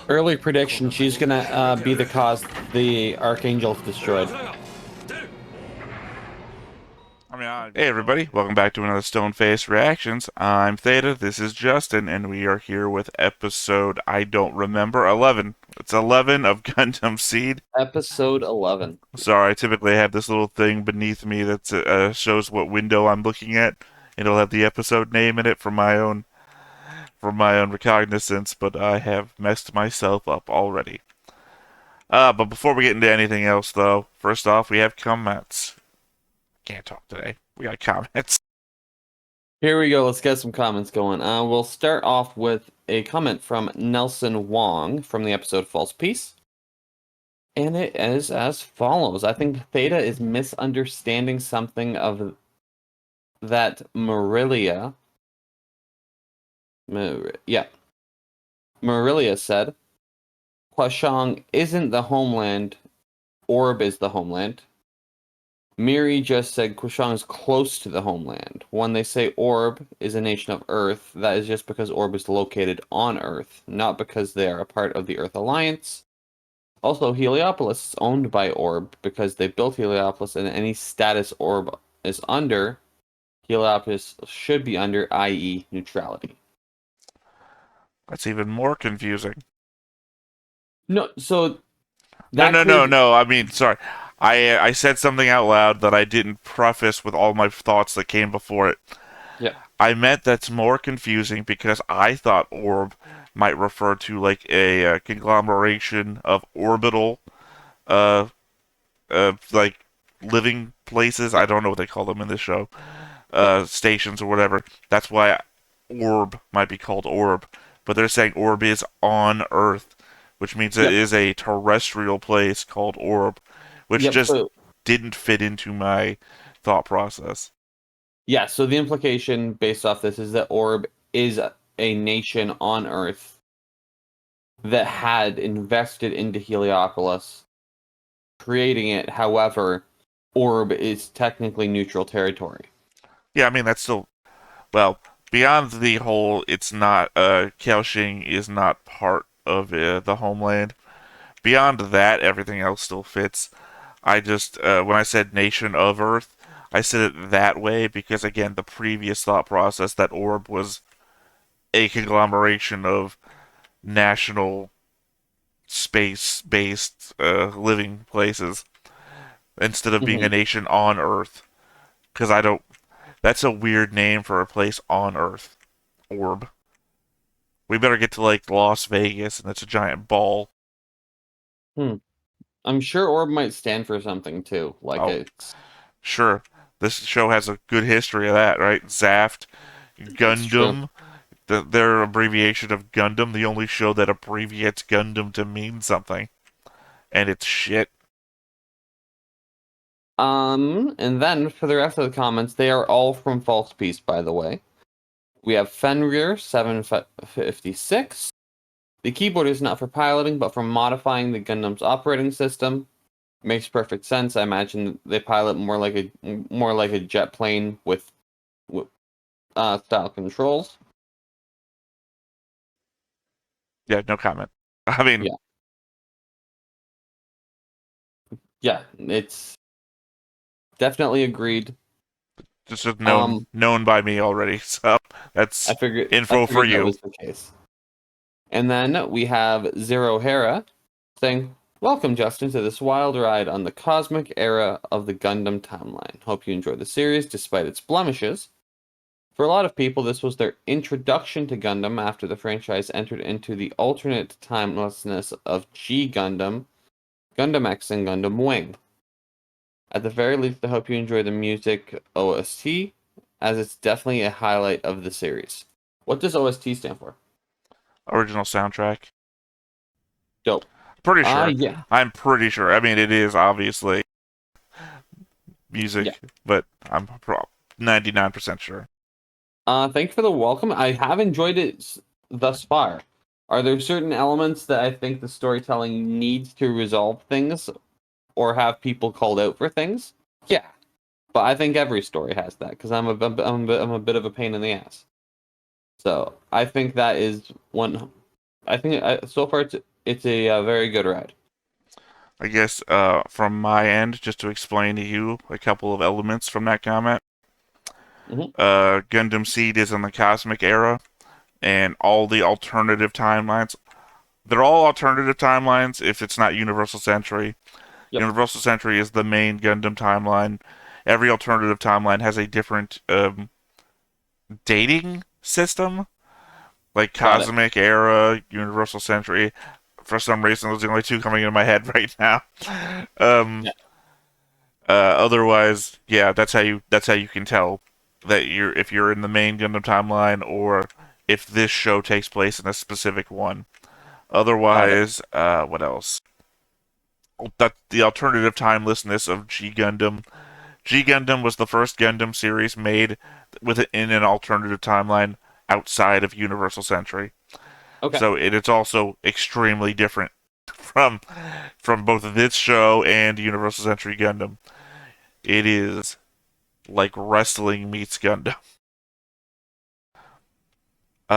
Early prediction, she's gonna be the cause the Archangel's destroyed. Hey everybody, welcome back to another Stone Face Reactions. I'm Theta, this is Justin, and we are here with episode, I don't remember, 11. It's 11 of Gundam Seed. Episode 11. Sorry, I typically have this little thing beneath me that shows what window I'm looking at, and it'll have the episode name in it from my own recognizance, but I have messed myself up already. But before we get into anything else, though, first off, we have comments. Can't talk today. We got comments. Here we go. Let's get some comments going. We'll start off with a comment from Nelson Wong from the episode False Peace. And it is as follows. I think Theta is misunderstanding something of that Marilia said. Kwashang isn't the homeland. Orb is the homeland. Miri just said Kwashang is close to the homeland. When they say Orb is a nation of Earth, that is just because Orb is located on Earth, not because they are a part of the Earth Alliance. Also, Heliopolis is owned by Orb because they built Heliopolis, and any status Orb is under, Heliopolis should be under, i.e. neutrality. That's even more confusing. No, so... No. I mean, sorry. I said something out loud that I didn't preface with all my thoughts that came before it. Yeah. I meant that's more confusing because I thought orb might refer to like a conglomeration of orbital, like living places. I don't know what they call them in this show, stations or whatever. That's why orb might be called orb. But they're saying orb is on Earth, which means it is a terrestrial place called orb. Which didn't fit into my thought process. Yeah, so the implication based off this is that Orb is a nation on Earth that had invested into Heliopolis, creating it. However, Orb is technically neutral territory. Yeah, I mean, that's still... Well, beyond the whole, it's not... Kaohsiung is not part of the homeland. Beyond that, everything else still fits. I just, when I said nation of Earth, I said it that way because, again, the previous thought process that Orb was a conglomeration of national space-based living places instead of being a nation on Earth. Because I don't... That's a weird name for a place on Earth. Orb. We better get to, like, Las Vegas, and it's a giant ball. I'm sure Orb might stand for something too. It's sure. This show has a good history of that, right? Zaft, Gundam, their abbreviation of Gundam, the only show that abbreviates Gundam to mean something, and it's shit. And then for the rest of the comments, they are all from False Peace, by the way. We have Fenrir 756. The keyboard is not for piloting, but for modifying the Gundam's operating system. Makes perfect sense. I imagine they pilot more like a jet plane with style controls. Yeah, no comment. I mean, yeah, it's definitely agreed. This is known by me already, so that's info for you. That was the case. And then we have Zero Hera saying, "Welcome, Justin, to this wild ride on the cosmic era of the Gundam timeline. Hope you enjoy the series despite its blemishes. For a lot of people, this was their introduction to Gundam after the franchise entered into the alternate timelessness of G Gundam, Gundam X, and Gundam Wing. At the very least, I hope you enjoy the music OST, as it's definitely a highlight of the series." What does OST stand for? Original soundtrack. Dope. Pretty sure. Yeah. I'm pretty sure. I mean, it is obviously music, but I'm 99% sure. Thanks for the welcome. I have enjoyed it thus far. Are there certain elements that I think the storytelling needs to resolve things or have people called out for things? Yeah. But I think every story has that because I'm a bit of a pain in the ass. So I think that is one. I think so far it's a very good ride. I guess from my end, just to explain to you a couple of elements from that comment. Mhm. Gundam Seed is in the cosmic era, and all the alternative timelines. They're all alternative timelines if it's not Universal Century. Yep. Universal Century is the main Gundam timeline. Every alternative timeline has a different dating system, like Got it. Cosmic Era, Universal Century. For some reason, those are the only two coming into my head right now. Um, Yeah. Otherwise, yeah, that's how you can tell that if you're in the main Gundam timeline or if this show takes place in a specific one. Got it. Otherwise, what else? That the alternative timelessness of G Gundam. G Gundam was the first Gundam series made within an alternative timeline outside of Universal Century. Okay. So it's also extremely different from both this show and Universal Century Gundam. It is like wrestling meets Gundam.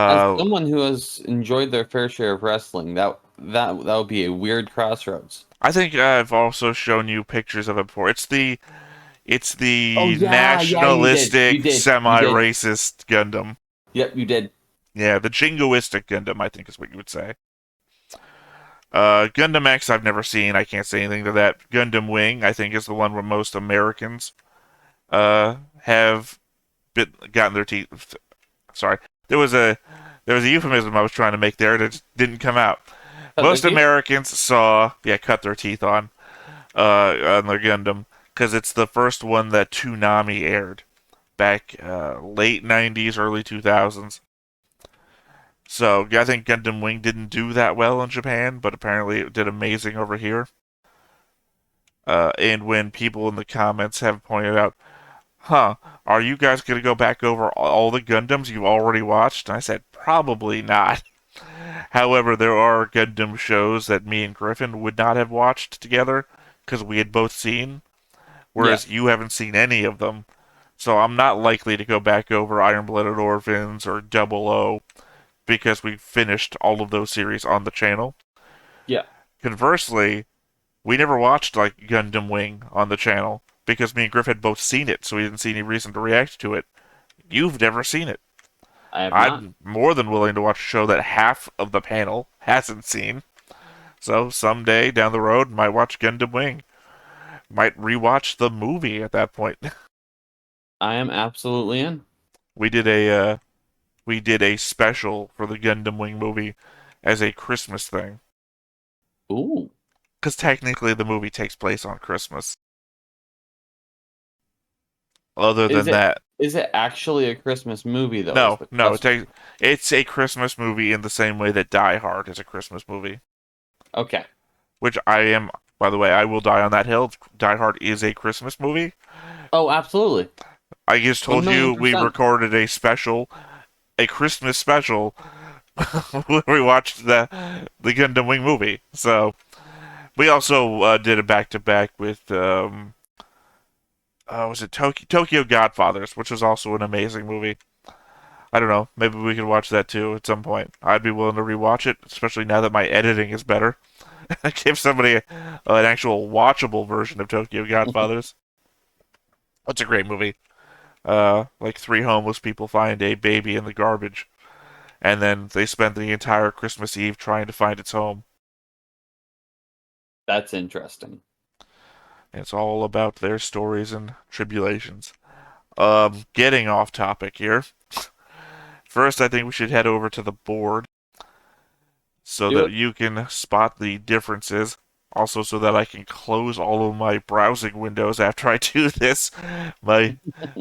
As Uh, someone who has enjoyed their fair share of wrestling, that would be a weird crossroads. I think I've also shown you pictures of it before. It's Oh the yeah, you did. You nationalistic, did. You did. semi-racist Gundam. Yep, you did. Yeah, the jingoistic Gundam, I think is what you would say. Gundam X, I've never seen. I can't say anything to that. Gundam Wing, I think, is the one where most Americans have gotten their teeth. Sorry, there was a euphemism I was trying to make there that just didn't come out. Cut their Most teeth? Americans cut their teeth on their Gundam because it's the first one that Toonami aired back late '90s, early 2000s. So I think Gundam Wing didn't do that well in Japan, but apparently it did amazing over here. And when people in the comments have pointed out, "Huh, are you guys going to go back over all the Gundams you've already watched?" And I said, "Probably not." However, there are Gundam shows that me and Griffin would not have watched together because we had both seen, Yeah, whereas you haven't seen any of them. So I'm not likely to go back over Iron Blooded Orphans or Double O because we finished all of those series on the channel. yeah. Conversely, we never watched like Gundam Wing on the channel because me and Griff had both seen it, so we didn't see any reason to react to it. You've never seen it. I have not. I'm more than willing to watch a show that half of the panel hasn't seen. So someday down the road, might watch Gundam Wing. Might rewatch the movie at that point. I am absolutely in. we did a special for the Gundam Wing movie as a Christmas thing. Ooh. Because technically the movie takes place on Christmas. Other Is than it that, is it actually a Christmas movie though? Is no, the no, question. it's a Christmas movie in the same way that Die Hard is a Christmas movie. Okay. Which I am, by the way, I will die on that hill. Die Hard is a Christmas movie. Oh, absolutely. I just One told you million we percent. recorded a Christmas special, where we watched the Gundam Wing movie. So we also did a back to back with was it Tokyo Godfathers, which was also an amazing movie. I don't know. Maybe we could watch that too at some point. I'd be willing to rewatch it, especially now that my editing is better. Give somebody an actual watchable version of Tokyo Godfathers. That's a great movie. Like three homeless people find a baby in the garbage, and then they spend the entire Christmas Eve trying to find its home. That's interesting. It's all about their stories and tribulations. Getting off topic here. First, I think we should head over to the board so Do that it. you can spot the differences. Also, so that I can close all of my browsing windows after I do this. My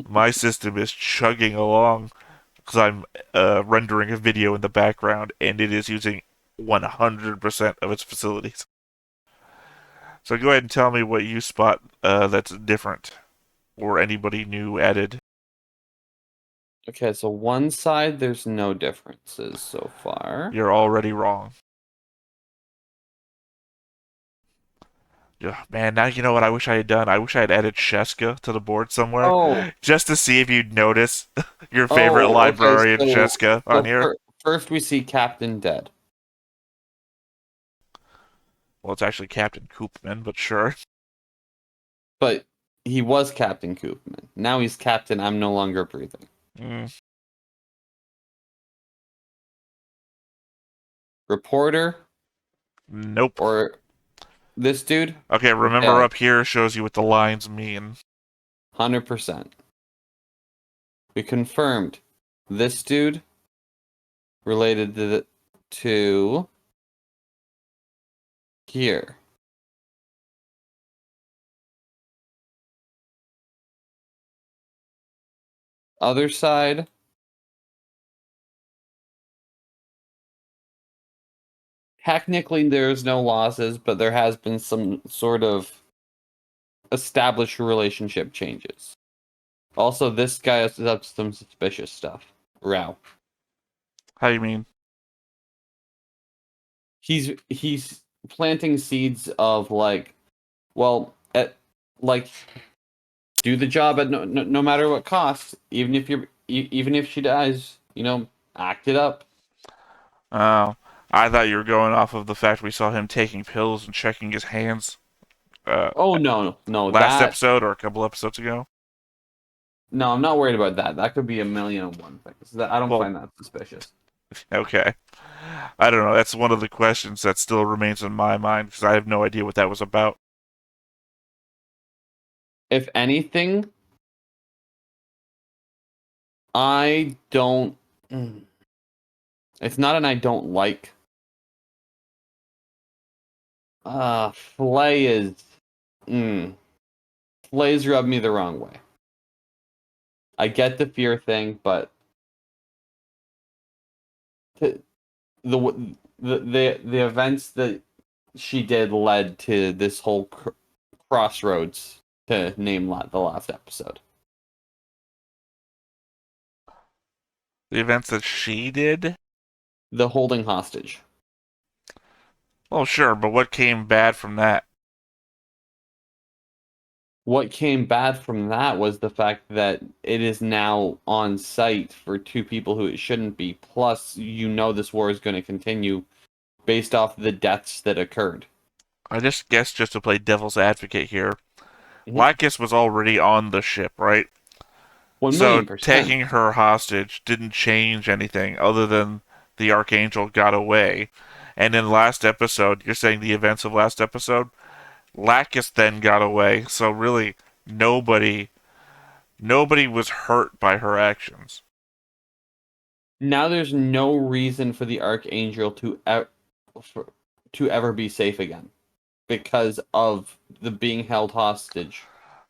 my system is chugging along because I'm rendering a video in the background, and it is using 100% of its facilities. So go ahead and tell me what you spot that's different, or anybody new added. Okay, so one side there's no differences so far. You're already wrong. Yeah, man, now you know what I wish I had done? I wish I had added Sheska to the board somewhere, Oh, just to see if you'd notice your favorite okay. librarian, Sheska, on So here. first we see Captain Dead. Well, it's actually Captain Koopman, but sure. But he was Captain Koopman. Now he's Captain I'm no longer breathing. Mm, Reporter nope. or this dude? Okay, remember Yeah. up here shows you what the lines mean. 100%. We confirmed this dude related to here. Other side. Technically, there's no losses, but there has been some sort of established relationship changes. Also, this guy has up some suspicious stuff. Row. How do you mean? He's planting seeds of like, well, like do the job at no matter what cost, even if even if she dies, act it up. Oh, I thought you were going off of the fact we saw him taking pills and checking his hands Oh no, last that episode or a couple episodes ago. no, I'm not worried about that. That could be a million and one things. I don't Well, find that suspicious. okay. I don't know. That's one of the questions that still remains in my mind because I have no idea what that was about. If anything, I don't. It's not an I don't like. Flay is. Flay's rubbed me the wrong way. I get the fear thing, but the the events that she did led to this whole crossroads, to name the last episode. The events that she did? The holding hostage. Well, sure, but what came bad from that? What came bad from that was the fact that it is now on site for two people who it shouldn't be. Plus, this war is going to continue based off the deaths that occurred. I just guess just to play devil's advocate here, Mhm. Lacus was already on the ship, right? 1 So million percent. taking her hostage didn't change anything other than the Archangel got away. And in last episode, you're saying the events of last episode? Lacus then got away, so really nobody was hurt by her actions. Now there's no reason for the Archangel to ever be safe again because of the being held hostage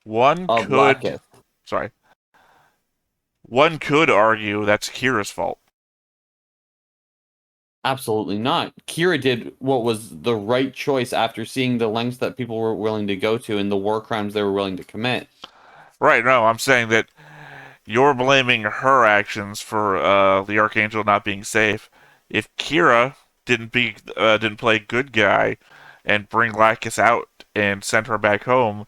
One of could, Lacus. sorry, one could argue that's Kira's fault. Absolutely not. Kira did what was the right choice after seeing the lengths that people were willing to go to and the war crimes they were willing to commit. Right, no, I'm saying that you're blaming her actions for the Archangel not being safe. If Kira didn't play good guy and bring Lacus out and send her back home,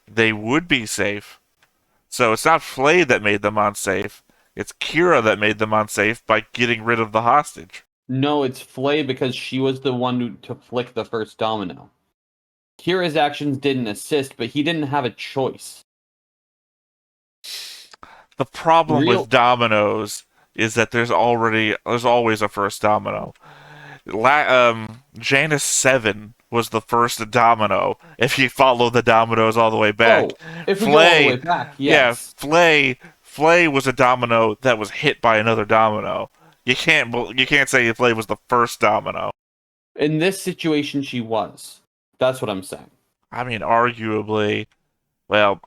they would be safe. So it's not Flay that made them unsafe. It's Kira that made them unsafe by getting rid of the hostage. No, it's Flay because she was the one to flick the first domino. Kira's actions didn't assist, but he didn't have a choice. The problem Real with dominoes is that there's always a first domino. Janus 7 was the first domino. If you follow the dominoes all the way back, if we go all the way back, yeah, yes. Flay was a domino that was hit by another domino. You can't say Flay was the first domino. In this situation, she was. That's what I'm saying. I mean, arguably, well,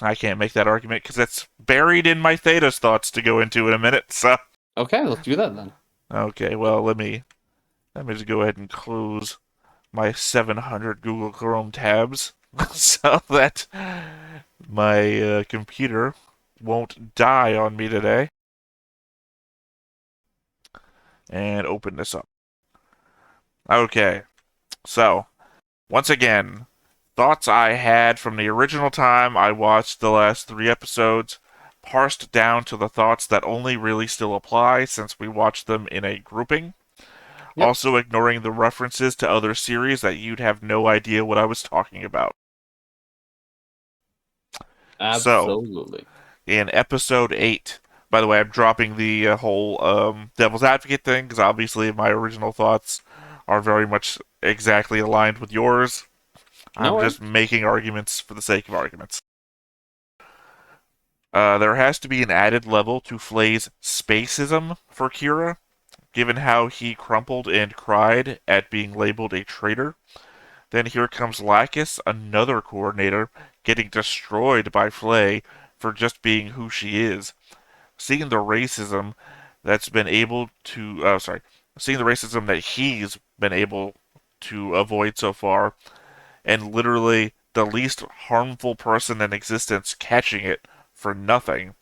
I can't make that argument because it's buried in my Theta's thoughts to go into in a minute. So Okay, let's do that then. okay, well let me just go ahead and close my 700 Google Chrome tabs so that my computer won't die on me today. And open this up. Okay, so once again, thoughts I had from the original time I watched the last 3 episodes, parsed down to the thoughts that only really still apply since we watched them in a grouping. Yep. Also ignoring the references to other series that you'd have no idea what I was talking about. So, Absolutely. in episode 8, by the way, I'm dropping the whole Devil's Advocate thing because obviously my original thoughts are very much exactly aligned with yours. No I'm worries. just making arguments for the sake of arguments. There has to be an added level to Flay's spacism for Kira, given how he crumpled and cried at being labeled a traitor. Then here comes Lacus, another coordinator, getting destroyed by Flay for just being who she is. Seeing the racism that's been able to, seeing the racism that he's been able to avoid so far, and literally the least harmful person in existence catching it for nothing,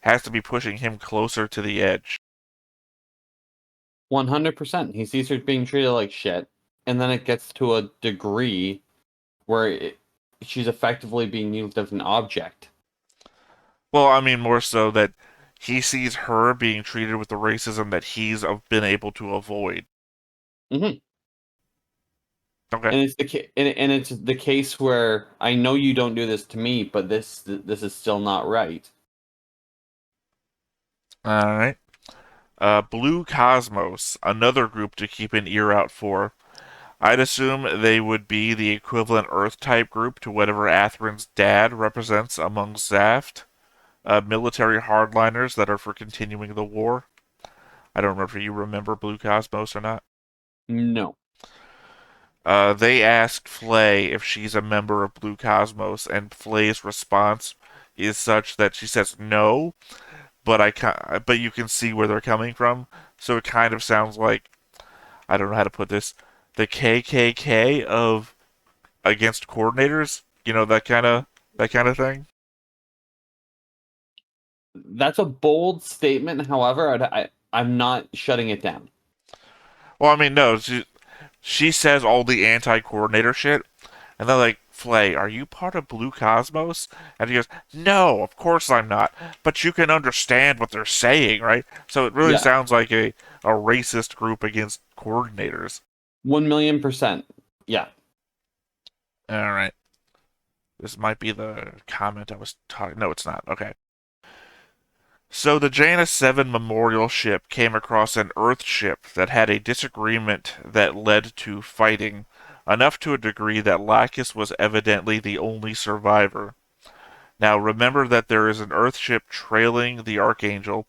has to be pushing him closer to the edge. 100%. He sees her being treated like shit, and then it gets to a degree where she's effectively being used as an object. Well, I mean, more so that he sees her being treated with the racism that he's been able to avoid. Hmm. Okay. And and it's the case where I know you don't do this to me, but this is still not right. Alright. Blue Cosmos, another group to keep an ear out for. I'd assume they would be the equivalent Earth type group to whatever Atherin's dad represents among zaft. Military hardliners that are for continuing the war. I don't remember if you remember Blue Cosmos or not. No. They asked Flay if she's a member of Blue Cosmos, and Flay's response is such that she says no, but you can see where they're coming from. So it kind of sounds like, I don't know how to put this, the KKK of against coordinators. You know, that kind of thing. That's a bold statement. However, I'm not shutting it down. Well, I mean, no, she says all the anti-coordinator shit, and they're like, Flay, are you part of Blue Cosmos? And he goes, no, of course I'm not. But you can understand what they're saying, right? So it really Yeah, sounds like a racist group against coordinators. 1,000,000%. Yeah. Alright. This might be the comment I was talking. No, it's not. Okay. So the Janus 7 memorial ship came across an Earth ship that had a disagreement that led to fighting, enough to a degree that Lacus was evidently the only survivor. Now remember that there is an Earth ship trailing the Archangel,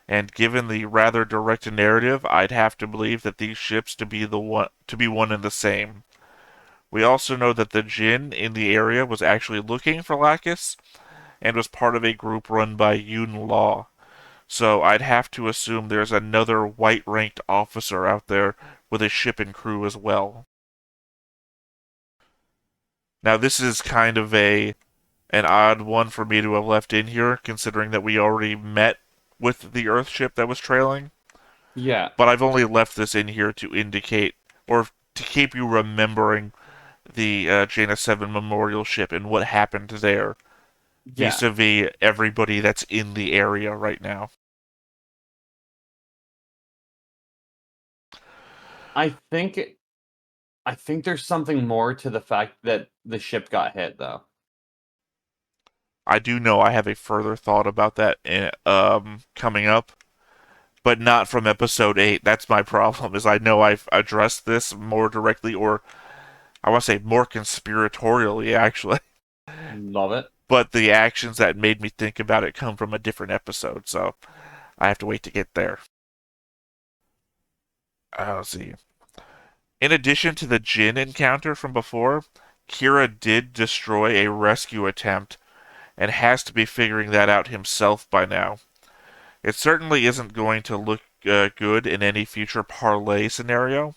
and given the rather direct narrative, I'd have to believe that these ships to be one and the same. We also know that the Jinn in the area was actually looking for Lacus, and was part of a group run by Yun Law. So I'd have to assume there's another white ranked officer out there with a ship and crew as well. Now this is kind of an odd one for me to have left in here, considering that we already met with the Earth ship that was trailing. Yeah. But I've only left this in here to indicate, or to keep you remembering the Janus 7 memorial ship and what happened there, Yeah. vis-a-vis everybody that's in the area right now. I think I think there's something more to the fact that the ship got hit though. I do know I have a further thought about that coming up, but not from episode 8. That's my problem, is I know I've addressed this more directly, or I want to say more conspiratorially, actually. Love it. But the actions that made me think about it come from a different episode, so I have to wait to get there. Let's see. In addition to the Jin encounter from before, Kira did destroy a rescue attempt and has to be figuring that out himself by now. It certainly isn't going to look good in any future parlay scenario.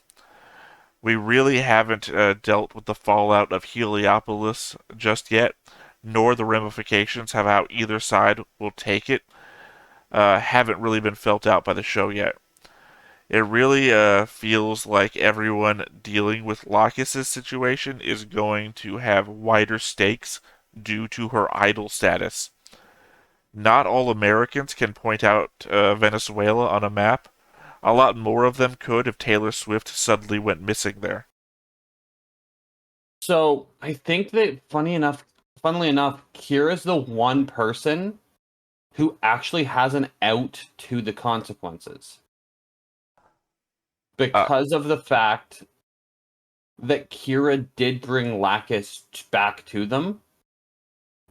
We really haven't dealt with the fallout of Heliopolis just yet, nor the ramifications of how either side will take it haven't really been felt out by the show yet. It really feels like everyone dealing with Lacus's situation is going to have wider stakes due to her idol status. Not all Americans can point out Venezuela on a map. a lot more of them could if Taylor Swift suddenly went missing there. So I think that funnily enough, Kira's the one person who actually has an out to the consequences. Because of the fact that Kira did bring Lacus back to them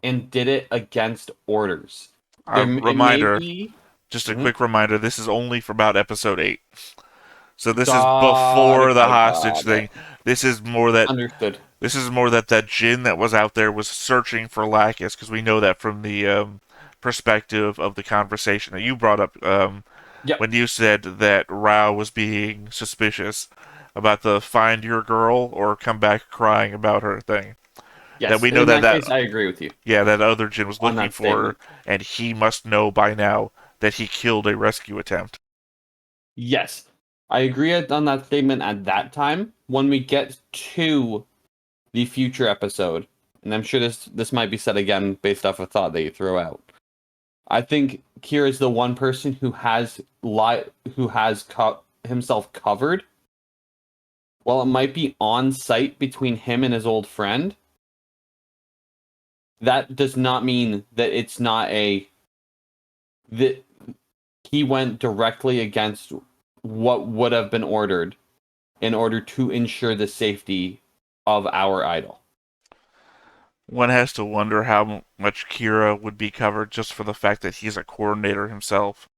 and did it against orders. Reminder, Be... just a quick reminder, this is only for about episode 8. So this is Got before it, the got it, hostage got thing. it. This is more that Understood. This is more that Jin that was out there was searching for Lacus, because we know that from the perspective of the conversation that you brought up Yep. when you said that Rao was being suspicious about the find your girl or come back crying about her thing. Yes, that we know in that case, I agree with you. Yeah, that other Jin was On looking that for her, statement. and he must know by now that he killed a rescue attempt. Yes, I agree on that statement at that time. When we get to the future episode, and I'm sure this might be said again based off a thought that you throw out. I think Kira is the one person who has himself covered. While it might be on site between him and his old friend, that does not mean that it's not that he went directly against what would have been ordered in order to ensure the safety of our idol. One has to wonder how much Kira would be covered just for the fact that he's a coordinator himself.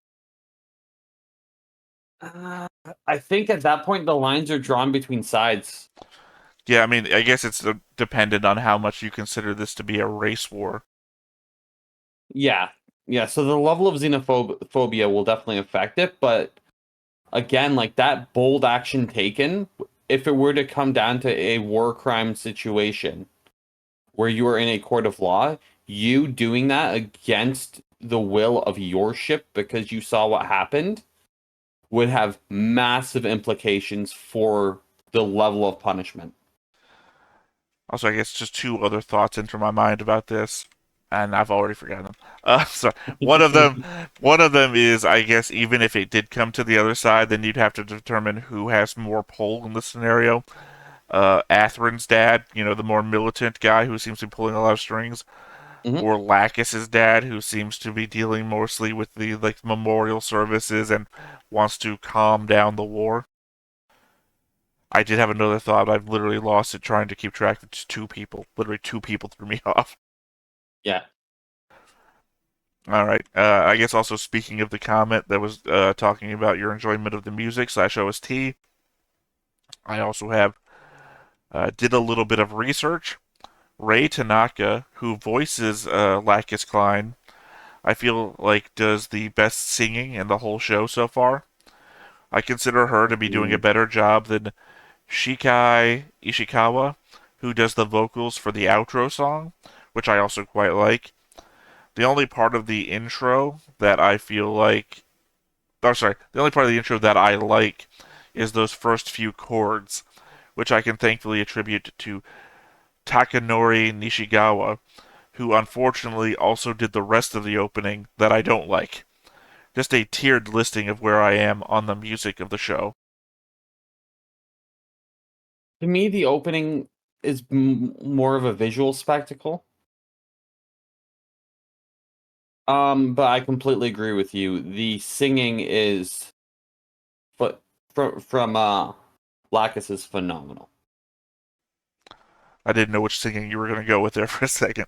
I think at that point the lines are drawn between sides. Yeah, I mean, I guess it's dependent on how much you consider this to be a race war. Yeah. So the level of xenophobia will definitely affect it, but again, like that bold action taken, if it were to come down to a war crime situation where you are in a court of law, you doing that against the will of your ship because you saw what happened would have massive implications for the level of punishment. Also, I guess just two other thoughts enter my mind about this, and I've already forgotten them. So one of them is, I guess, even if it did come to the other side, then you'd have to determine who has more pull in the scenario. Atherin's dad, the more militant guy who seems to be pulling a lot of strings, Mhm. or Lacus's dad, who seems to be dealing mostly with the memorial services and wants to calm down the war. I did have another thought. I've literally lost it trying to keep track of just two people. Literally, two people threw me off. Yeah. All right. I guess also speaking of the comment that was talking about your enjoyment of the music / OST, I also have did a little bit of research. Ray Tanaka, who voices Lacus Klein, I feel like does the best singing in the whole show so far. I consider her to be doing a better job than Shikai Ishikawa, who does the vocals for the outro song, which I also quite like. The only part of the intro that I feel like. Oh, sorry. The only part of the intro that I like is those first few chords, which I can thankfully attribute to Takanori Nishigawa, who unfortunately also did the rest of the opening that I don't like. Just a tiered listing of where I am on the music of the show. To me, the opening is more of a visual spectacle. But I completely agree with you. The singing is, but from Lacus is phenomenal. I didn't know which singing you were going to go with there for a second.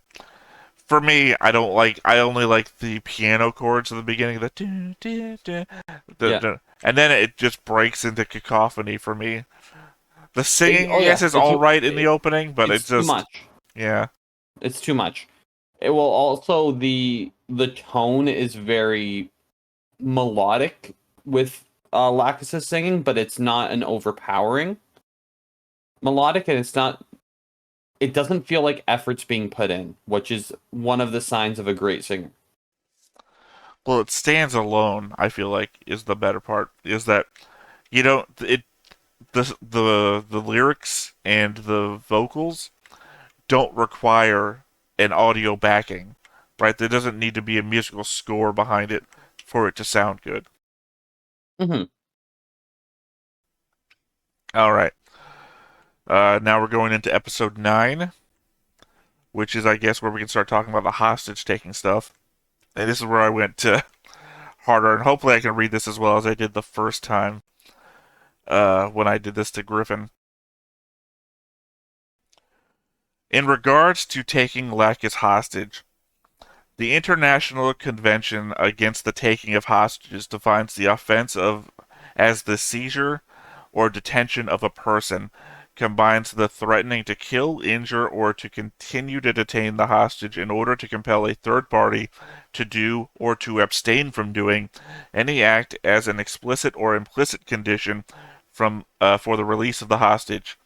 For me, I only like the piano chords at the beginning, and then it just breaks into cacophony for me. The singing, Oh yes, yeah, is all right in the opening, but it it's too just, much. yeah. It's too much. It will also the tone is very melodic with Lacus's singing, but it's not an overpowering melodic, and it doesn't feel like effort's being put in, which is one of the signs of a great singer. Well, it stands alone, I feel like, is the better part. Is that you don't, it, the lyrics and the vocals don't require an audio backing, right? There doesn't need to be a musical score behind it for it to sound good. Mm-hmm. All right. Now we're going into episode 9, which is, I guess, where we can start talking about the hostage taking stuff. And this is where I went harder, and hopefully I can read this as well as I did the first time when I did this to Griffin. In regards to taking Lacus hostage, the International Convention Against the Taking of Hostages defines the offense as the seizure or detention of a person, combines the threatening to kill, injure, or to continue to detain the hostage in order to compel a third party to do or to abstain from doing any act as an explicit or implicit condition for the release of the hostage.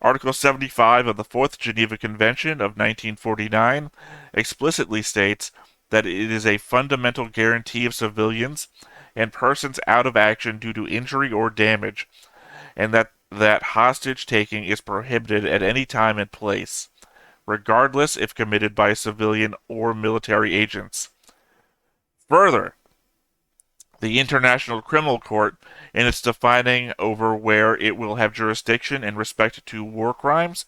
Article 75 of the Fourth Geneva Convention of 1949 explicitly states that it is a fundamental guarantee of civilians and persons out of action due to injury or damage, and that hostage taking is prohibited at any time and place, regardless if committed by civilian or military agents. Further, the International Criminal Court, in its defining over where it will have jurisdiction in respect to war crimes,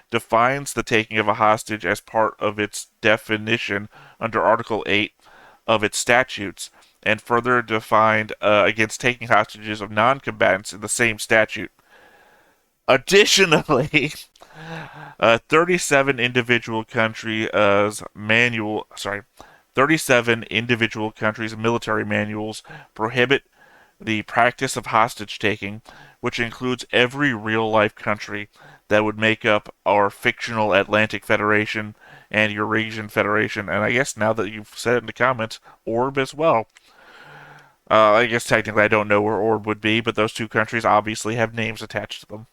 defines the taking of a hostage as part of its definition under Article 8 of its statutes, and further defined against taking hostages of non-combatants in the same statute. Additionally, 37 individual countries' 37 individual countries' military manuals prohibit the practice of hostage taking, which includes every real life country that would make up our fictional Atlantic Federation and Eurasian Federation, and I guess now that you've said it in the comments, Orb as well. I guess technically I don't know where Orb would be, but those two countries obviously have names attached to them.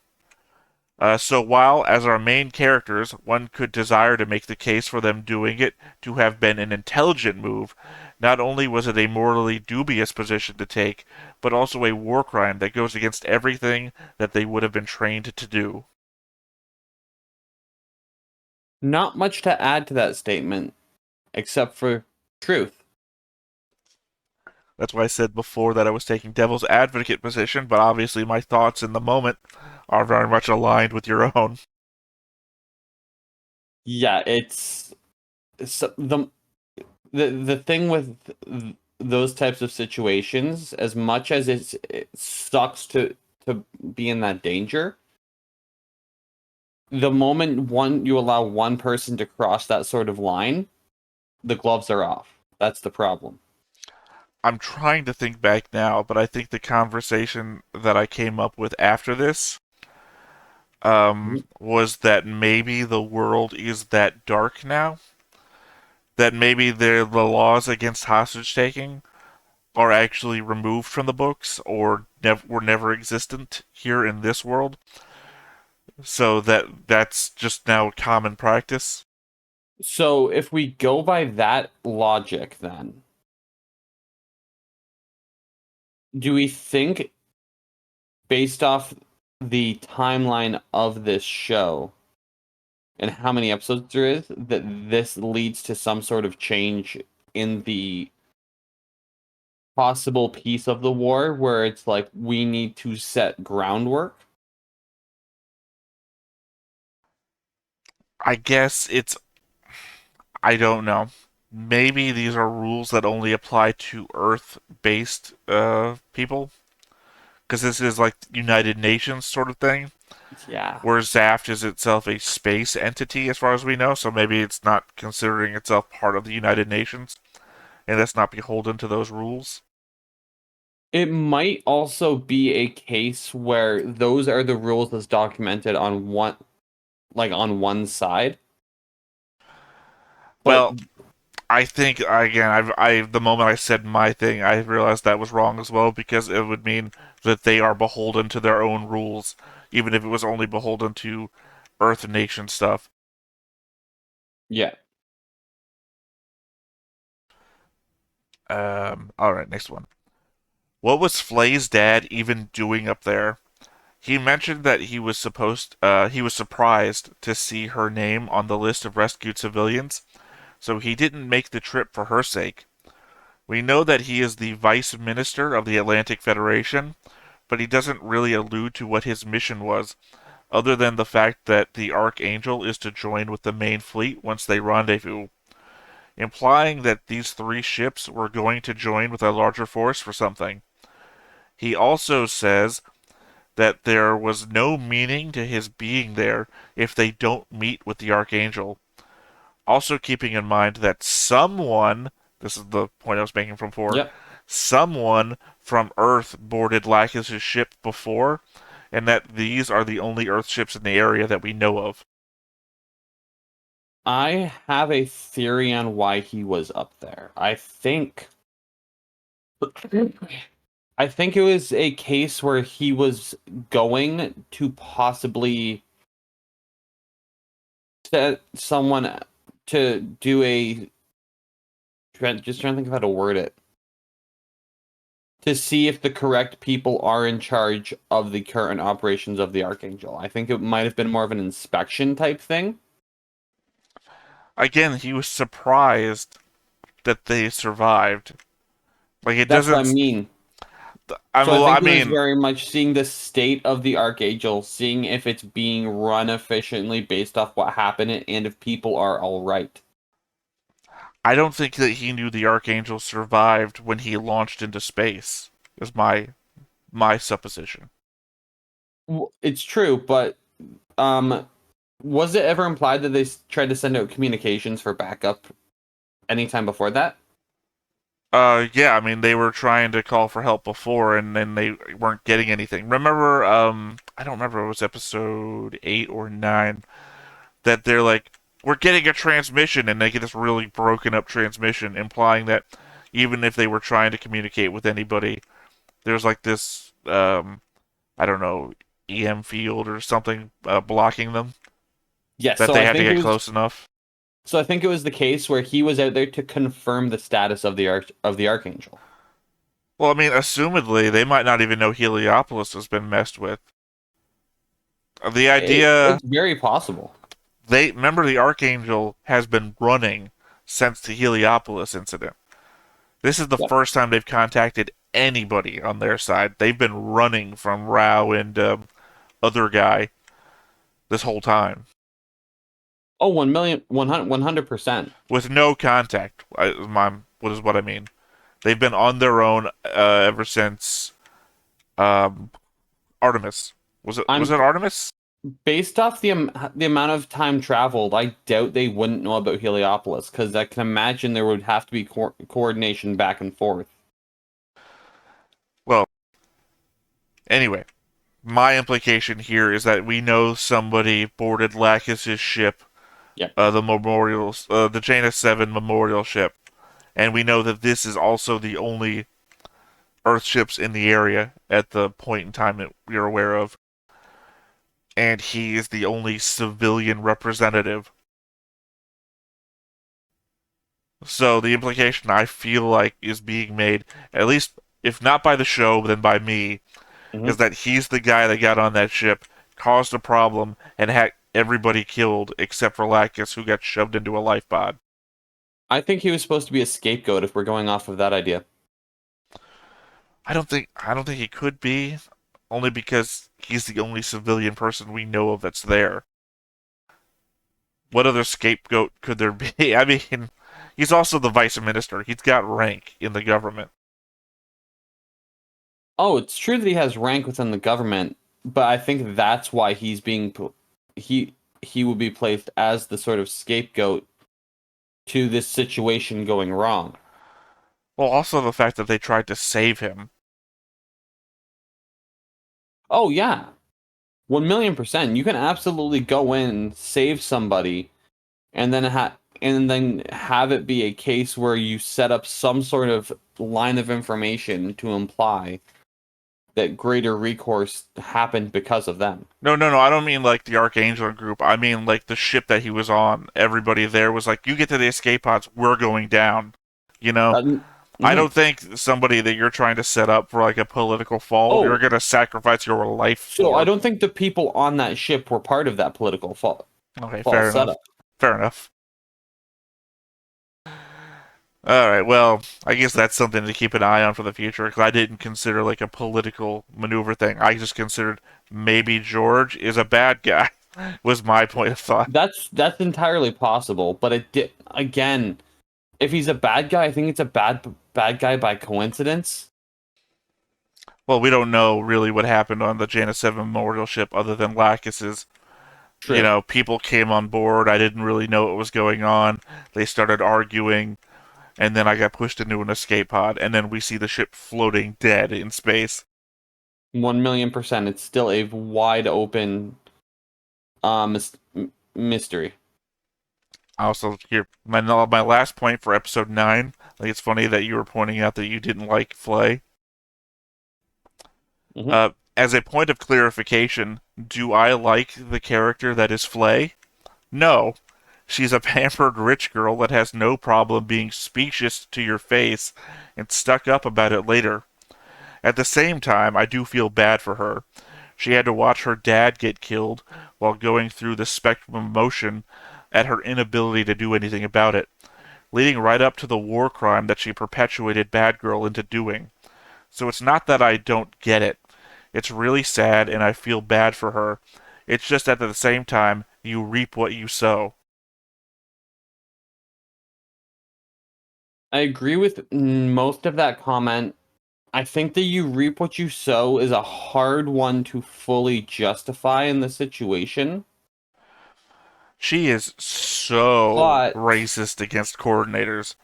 So while, as our main characters, one could desire to make the case for them doing it to have been an intelligent move, not only was it a morally dubious position to take, but also a war crime that goes against everything that they would have been trained to do. Not much to add to that statement, except for truth. That's why I said before that I was taking devil's advocate position, but obviously my thoughts in the moment are very much aligned with your own. Yeah, it's the thing with those types of situations, as much as it sucks to be in that danger, the moment you allow one person to cross that sort of line, the gloves are off. That's the problem. I'm trying to think back now, but I think the conversation that I came up with after this was that maybe the world is that dark now. That maybe the laws against hostage taking are actually removed from the books or were never existent here in this world. So that's just now common practice. So if we go by that logic, then do we think, based off the timeline of this show and how many episodes there is, that this leads to some sort of change in the possible piece of the war, where it's like we need to set groundwork? I guess I don't know. Maybe these are rules that only apply to Earth-based people, because this is like United Nations sort of thing. Yeah. Where zaft is itself a space entity, as far as we know, so maybe it's not considering itself part of the United Nations, and that's not beholden to those rules. It might also be a case where those are the rules as documented on one side. But Well, I think again, the moment I said my thing, I realized that was wrong as well because it would mean that they are beholden to their own rules, even if it was only beholden to Earth Nation stuff. yeah. All right, next one. What was Flay's dad even doing up there? He mentioned that he was surprised to see her name on the list of rescued civilians, so he didn't make the trip for her sake. We know that he is the vice minister of the Atlantic Federation, but he doesn't really allude to what his mission was, other than the fact that the Archangel is to join with the main fleet once they rendezvous, implying that these 3 ships were going to join with a larger force for something. He also says that there was no meaning to his being there if they don't meet with the Archangel. Also keeping in mind that someone, this is the point I was making from before, Yep. someone from Earth boarded Lacus' ship before, and that these are the only Earth ships in the area that we know of. I have a theory on why he was up there. I think it was a case where he was going to possibly set someone to do a just trying to think of how to word it. To see if the correct people are in charge of the current operations of the Archangel. I think it might have been more of an inspection type thing. Again, he was surprised that they survived. Like it That's what I doesn't. mean. I, So I well, I think it was mean, very much seeing the state of the Archangel, seeing if it's being run efficiently based off what happened and if people are all right. I don't think that he knew the Archangel survived when he launched into space. Is my supposition. It's true, but was it ever implied that they tried to send out communications for backup anytime before that? Yeah, I mean, they were trying to call for help before, and then they weren't getting anything. Remember, I don't remember if it was episode 8 or 9, that they're like, we're getting a transmission, and they get this really broken up transmission, implying that even if they were trying to communicate with anybody, there's like this, I don't know, EM field or something blocking them, Yes, that so they I had to think it get was close enough. so I think it was the case where he was out there to confirm the status of the Archangel. Well, I mean, assumedly, they might not even know Heliopolis has been messed with. The idea It's very possible. they remember the Archangel has been running since the Heliopolis incident. This is the Yep. first time they've contacted anybody on their side. They've been running from Rao and other guy this whole time Oh, 100%. with no contact. What is what I mean? They've been on their own ever since um, Artemis. Was I'm it Artemis? based off the amount of time traveled. I doubt they wouldn't know about Heliopolis because I can imagine there would have to be coordination back and forth. Well, anyway, my implication here is that we know somebody boarded Lacus's ship, Yep. the Janus 7 memorial ship, and we know that this is also the only Earth ships in the area at the point in time that we are aware of, and he is the only civilian representative. So the implication I feel like is being made, at least if not by the show, then by me, is Hmm. that he's the guy that got on that ship, caused a problem, and had everybody killed except for Lacus, who got shoved into a life pod. I think he was supposed to be a scapegoat if we're going off of that idea. I don't think he could be, only because he's the only civilian person we know of that's there. What other scapegoat could there be? I mean, he's also the vice minister. He's got rank in the government. Oh, it's true that he has rank within the government, but I think that's why he he would be placed as the sort of scapegoat to this situation going wrong. Well, also the fact that they tried to save him. Oh yeah, 1,000,000%. You can absolutely go in, save somebody, and then have it be a case where you set up some sort of line of information to imply that greater recourse happened because of them. No, no, no. I don't mean like the Archangel group. I mean like the ship that he was on. Everybody there was like, "You get to the escape pods, we're going down." You know, I Mhm. don't think somebody that you're trying to set up for like a political fall, you're Oh, gonna sacrifice your life so I for. don't think the people on that ship were part of that political Okay, fall fair enough. setup. Fair enough. All right, well, I guess that's something to keep an eye on for the future because I didn't consider like a political maneuver thing. I just considered maybe George is a bad guy. Was my point of thought. That's entirely possible, but again, if he's a bad guy, I think it's a bad guy by coincidence. Well, we don't know really what happened on the Janus 7 memorial ship other than Lacus's. True. People came on board. I didn't really know what was going on. They started arguing, and then I got pushed into an escape pod, and then we see the ship floating dead in space. 1,000,000%. It's still a wide open mystery. Also, here my last point for episode 9. I think it's funny that you were pointing out that you didn't like Flay. Hmm. As a point of clarification, do I like the character that is Flay? No. She's a pampered rich girl that has no problem being specious to your face and stuck up about it later. At the same time, I do feel bad for her. She had to watch her dad get killed while going through the spectrum of emotion at her inability to do anything about it, leading right up to the war crime that she perpetuated Bad Girl into doing. So it's not that I don't get it. It's really sad and I feel bad for her. It's just that at the same time, you reap what you sow. I agree with most of that comment. I think that you reap what you sow is a hard one to fully justify in the situation. She is so But racist against coordinators.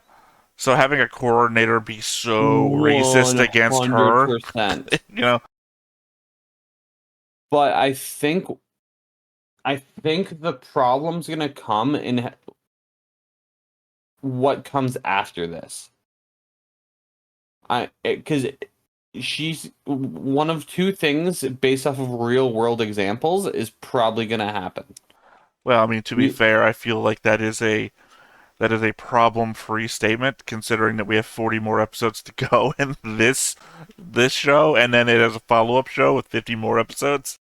So having a coordinator be so racist against her, 100%. you know, But I think the problem's gonna come in what comes after this. Because she's one of two things based off of real world examples is probably gonna happen. well, I mean, to be We fair, I feel like that is a problem-free statement, considering that we have 40 more episodes to go in this show, and then it has a follow-up show with 50 more episodes.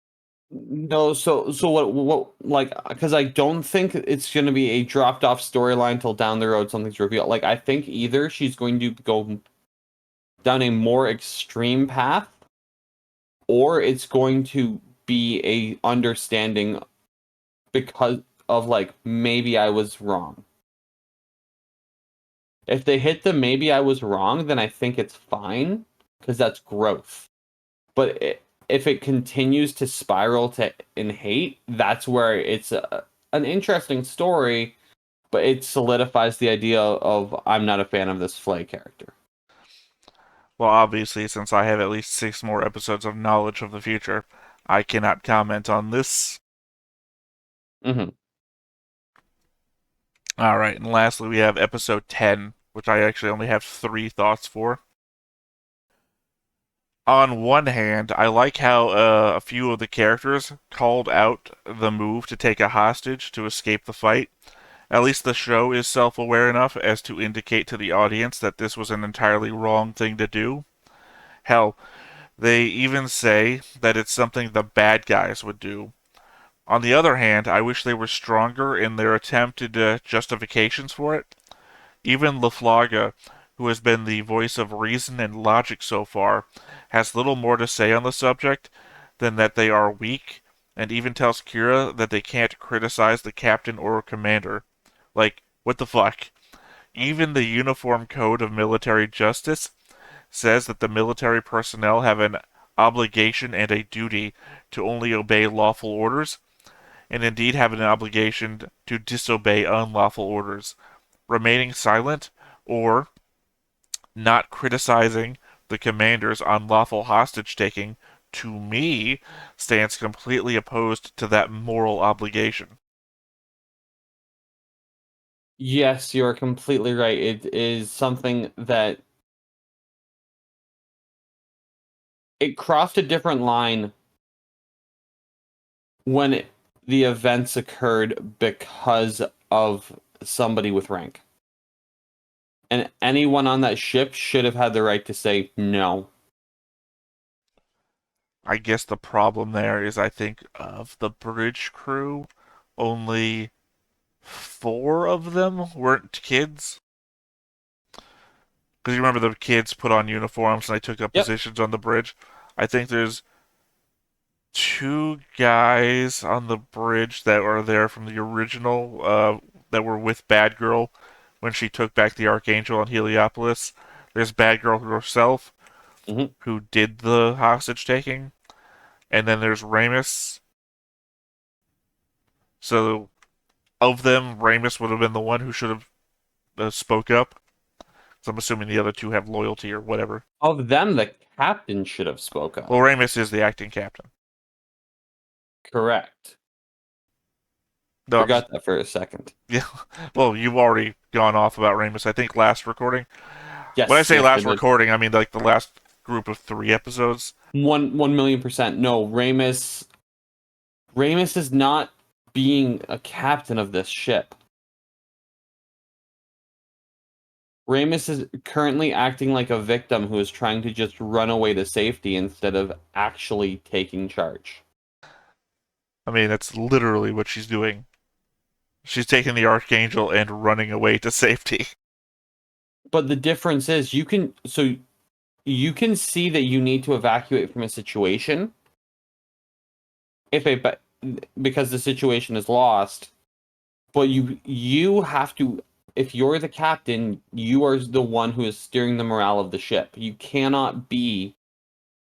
No, so what like because I don't think it's gonna be a dropped off storyline till down the road something's revealed. Like I think either she's going to go down a more extreme path, or it's going to be a understanding because of like maybe I was wrong. If they hit the maybe I was wrong, then I think it's fine because that's growth. But if it continues to spiral to in hate, that's where it's an interesting story, but it solidifies the idea of I'm not a fan of this Flay character. Well, obviously, since I have at least 6 more episodes of knowledge of the future, I cannot comment on this. Hmm. Alright, and lastly, we have episode 10, which I actually only have 3 thoughts for. On one hand, I like how a few of the characters called out the move to take a hostage to escape the fight. At least the show is self aware enough as to indicate to the audience that this was an entirely wrong thing to do. Hell, they even say that it's something the bad guys would do. On the other hand, I wish they were stronger in their attempted justifications for it. Even LaFlaga, who has been the voice of reason and logic so far, has little more to say on the subject than that they are weak, and even tells Kira that they can't criticize the captain or commander. Like, what the fuck? Even the Uniform Code of Military Justice says that the military personnel have an obligation and a duty to only obey lawful orders, and indeed have an obligation to disobey unlawful orders. Remaining silent or not criticizing the commander's unlawful hostage taking, to me, stands completely opposed to that moral obligation. Yes, you're completely right. It is something that it crossed a different line when the events occurred because of somebody with rank. And anyone on that ship should have had the right to say no. I guess the problem there is I think of the bridge crew, only 4 of them weren't kids. Because you remember the kids put on uniforms and they took up Yep. positions on the bridge. I think there's two guys on the bridge that are there from the original that were with Bad Girl when she took back the Archangel on Heliopolis. There's Bad Girl herself, Hmm. who did the hostage taking, and then there's Ramus. So, of them, Ramus would have been the one who should have spoke up. So I'm assuming the other two have loyalty or whatever. Of them, the captain should have spoke up. Well, Ramus is the acting captain. Correct. No, I'm just, Forgot that for a second. yeah. Well, you've already gone off about Ramus. I think last recording. When I Yes, say yes, I last did. recording, I mean like the last group of 3 episodes. 1,000,000%. No, Ramus is not being a captain of this ship. Ramus is currently acting like a victim who is trying to just run away to safety instead of actually taking charge. I mean, that's literally what she's doing. She's taking the Archangel and running away to safety. But the difference is you can see that you need to evacuate from a situation because the situation is lost, but you have to, if you're the captain, you are the one who is steering the morale of the ship. You cannot be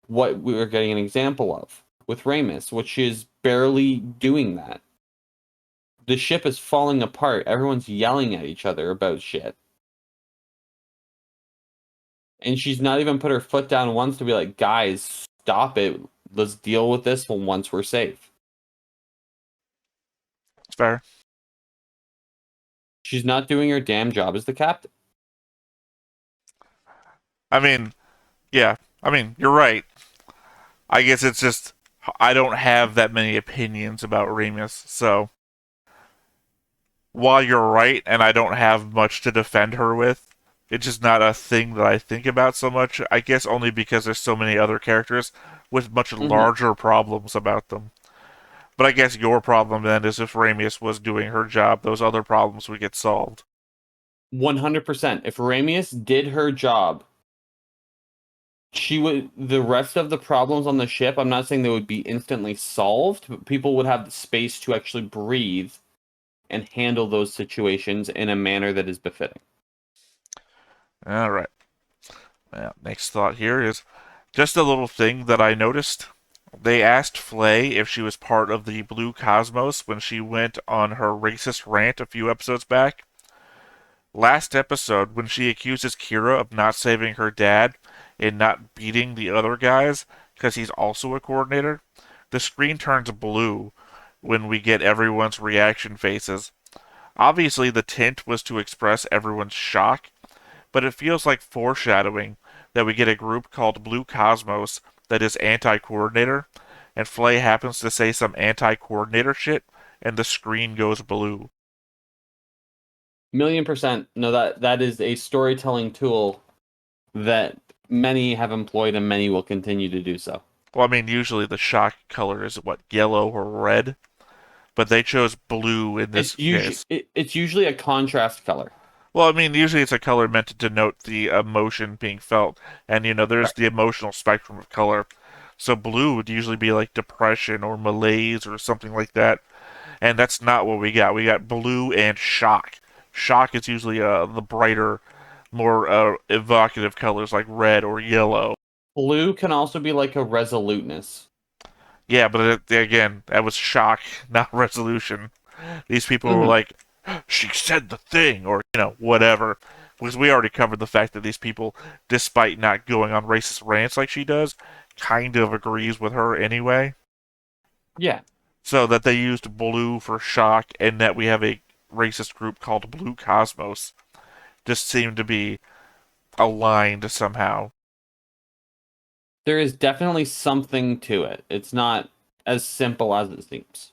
what we were getting an example of with Ramus, which is barely doing that. The ship is falling apart. Everyone's yelling at each other about shit. And she's not even put her foot down once to be like, guys, stop it. Let's deal with this once we're safe. It's fair. She's not doing her damn job as the captain. I mean, yeah. I mean, you're right. I guess it's just I don't have that many opinions about Remus, so while you're right and I don't have much to defend her with, it's just not a thing that I think about so much. I guess only because there's so many other characters with much Mm-hmm. larger problems about them. But I guess your problem then is if Ramius was doing her job, those other problems would get solved. 100%. If Ramius did her job, the rest of the problems on the ship, I'm not saying they would be instantly solved, but people would have the space to actually breathe and handle those situations in a manner that is befitting. All right. Now, next thought here is just a little thing that I noticed. They asked Flay if she was part of the Blue Cosmos when she went on her racist rant a few episodes back. Last episode, when she accuses Kira of not saving her dad and not beating the other guys because he's also a coordinator, the screen turns blue when we get everyone's reaction faces. Obviously, the tint was to express everyone's shock, but it feels like foreshadowing that we get a group called Blue Cosmos that is anti-coordinator, and Flay happens to say some anti-coordinator shit, and the screen goes blue. 1,000,000%. No, that is a storytelling tool that many have employed and many will continue to do so. Well, I mean, usually the shock color is what, yellow or red, but they chose blue in this case. It's usually a contrast color. Well, I mean, usually it's a color meant to denote the emotion being felt, and there's Correct. the emotional spectrum of color. So blue would usually be like depression or malaise or something like that, and that's not what we got. We got blue and shock. Shock is usually the brighter, more evocative colors like red or yellow. Blue can also be like a resoluteness. Yeah, but again, that was shock, not resolution. These people were Mm-hmm. like, she said the thing, or, whatever. Because we already covered the fact that these people, despite not going on racist rants like she does, kind of agrees with her anyway. Yeah. So that they used blue for shock, and that we have a racist group called Blue Cosmos, just seemed to be aligned somehow. There is definitely something to it. It's not as simple as it seems.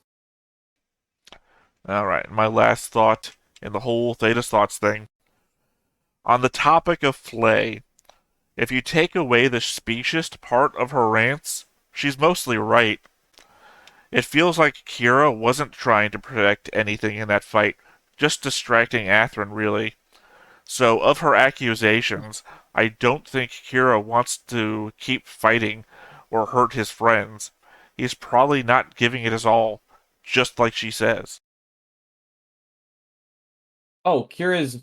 Alright, my last thought in the whole Theta's Thoughts thing. On the topic of Flay, if you take away the speciest part of her rants, she's mostly right. It feels like Kira wasn't trying to protect anything in that fight, just distracting Athrun, really. So, of her accusations, I don't think Kira wants to keep fighting or hurt his friends. He's probably not giving it his all, just like she says. Oh, Kira's.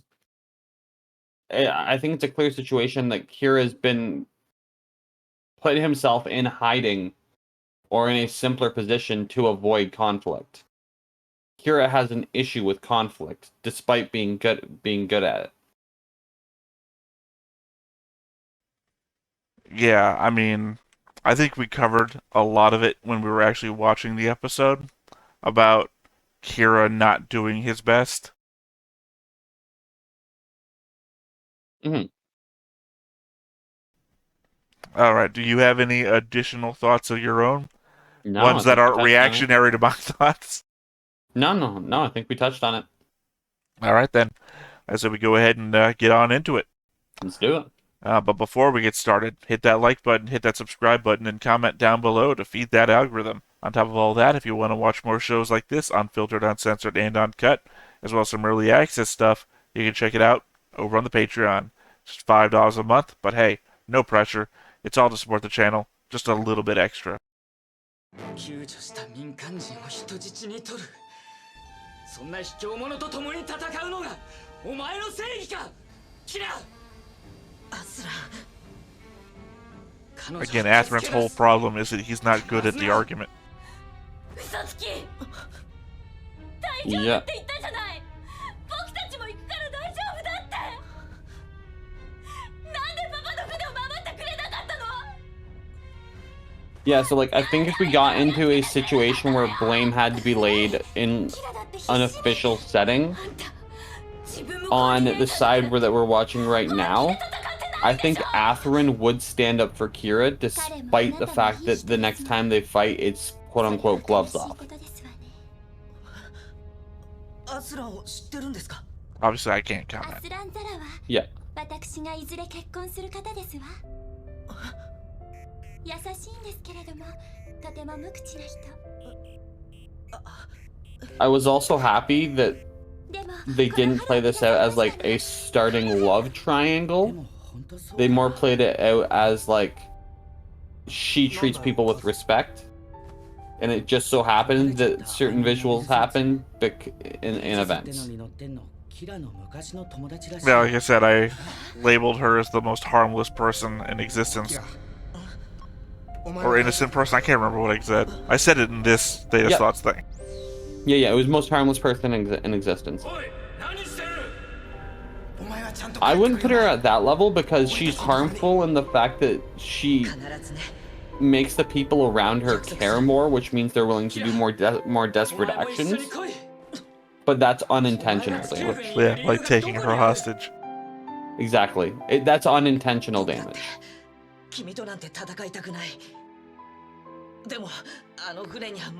I think it's a clear situation that Kira's been put himself in hiding or in a simpler position to avoid conflict. Kira has an issue with conflict, despite being good at it. Yeah, I mean, I think we covered a lot of it when we were actually watching the episode about Kira not doing his best. Mm-hmm. All right, do you have any additional thoughts of your own? No, Ones I that think we aren't touched on it. reactionary to my thoughts? No. I think we touched on it. All right, then. I said we go ahead and get on into it. Let's do it. But before we get started, hit that like button, hit that subscribe button, and comment down below to feed that algorithm. On top of all that, if you want to watch more shows like this, unfiltered, uncensored, and uncut, as well as some early access stuff, you can check it out over on the Patreon. Just $5 a month, but hey, no pressure. It's all to support the channel, just a little bit extra. 救助した民間人を人質に取る。そんな卑怯者と共に戦うのがお前の正義か、キラ。Again, Atherin's whole problem is that he's not good at the argument. Yeah. Yeah, so like I think if we got into a situation where blame had to be laid in an official setting on the side that we're watching right now, I think Atherin would stand up for Kira despite the fact that the next time they fight it's quote-unquote gloves off. Obviously I can't comment. Yeah. I was also happy that they didn't play this out as like a starting love triangle. They more played it out as like she treats people with respect, and it just so happened that certain visuals happen in events. Yeah, like I said, I labeled her as the most harmless person in existence. Or innocent person, I can't remember what I said. I said it in this Theta Thoughts thing. Yeah, it was most harmless person in existence. I wouldn't put her at that level because she's harmful in the fact that she makes the people around her care more, which means they're willing to do more desperate actions. But that's unintentional damage. Yeah, like taking her hostage. Exactly. That's unintentional damage.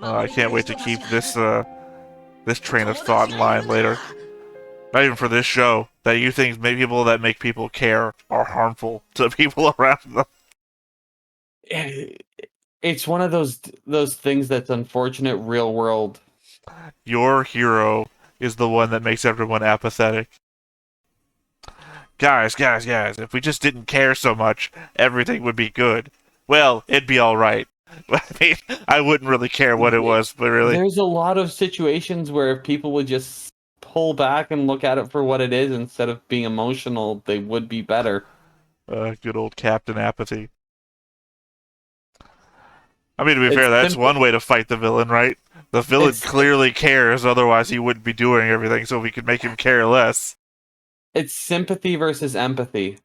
I can't wait to keep this this train of thought in line later. Not even for this show. That you think people that make people care are harmful to people around them. It's one of those things that's unfortunate real world. Your hero is the one that makes everyone apathetic. Guys, if we just didn't care so much, everything would be good. Well, it'd be alright. I mean, I wouldn't really care what it was, but really. There's a lot of situations where if people would just pull back and look at it for what it is instead of being emotional, they would be better. Good old Captain Apathy. I mean, to be fair, that's one way to fight the villain, right? The villain clearly cares, otherwise he wouldn't be doing everything, so we could make him care less. It's sympathy versus empathy.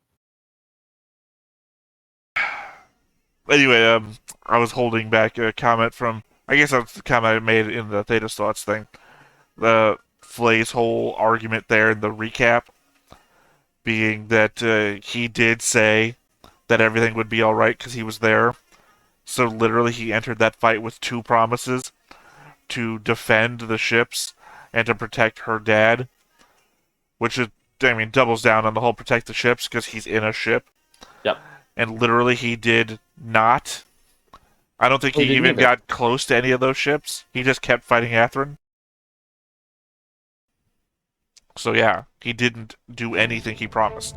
Anyway, I was holding back a comment from, I guess that's the comment I made in the Theta Thoughts thing. The Flay's whole argument there in the recap being that he did say that everything would be alright because he was there. So literally he entered that fight with 2 promises to defend the ships and to protect her dad. Which is, I mean, doubles down on the whole protect the ships because he's in a ship. Yep. And literally he did not. I don't think he even got close to any of those ships. He just kept fighting Atherin. So yeah, he didn't do anything he promised.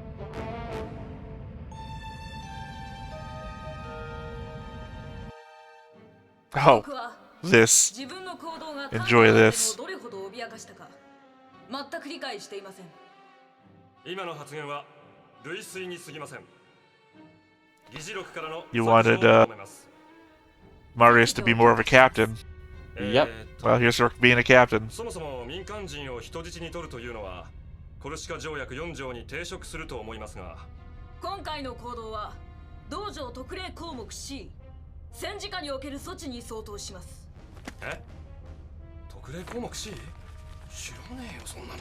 Oh, this. 自分の行動が Enjoy this. どれほど脅かしたか全く理解していません。今の発言は類推に過ぎません。議事録からの You wanted, Marius to be more of a captain. Yep. Well, here's Rook being a captain. そもそも民間人を人質に取るというのはコルシカ条約4条に抵触すると思いますが、今回の行動は道場特例項目 C 戦時下における措置に相当します。え？特例項目 C？ 知らねえよそんなの。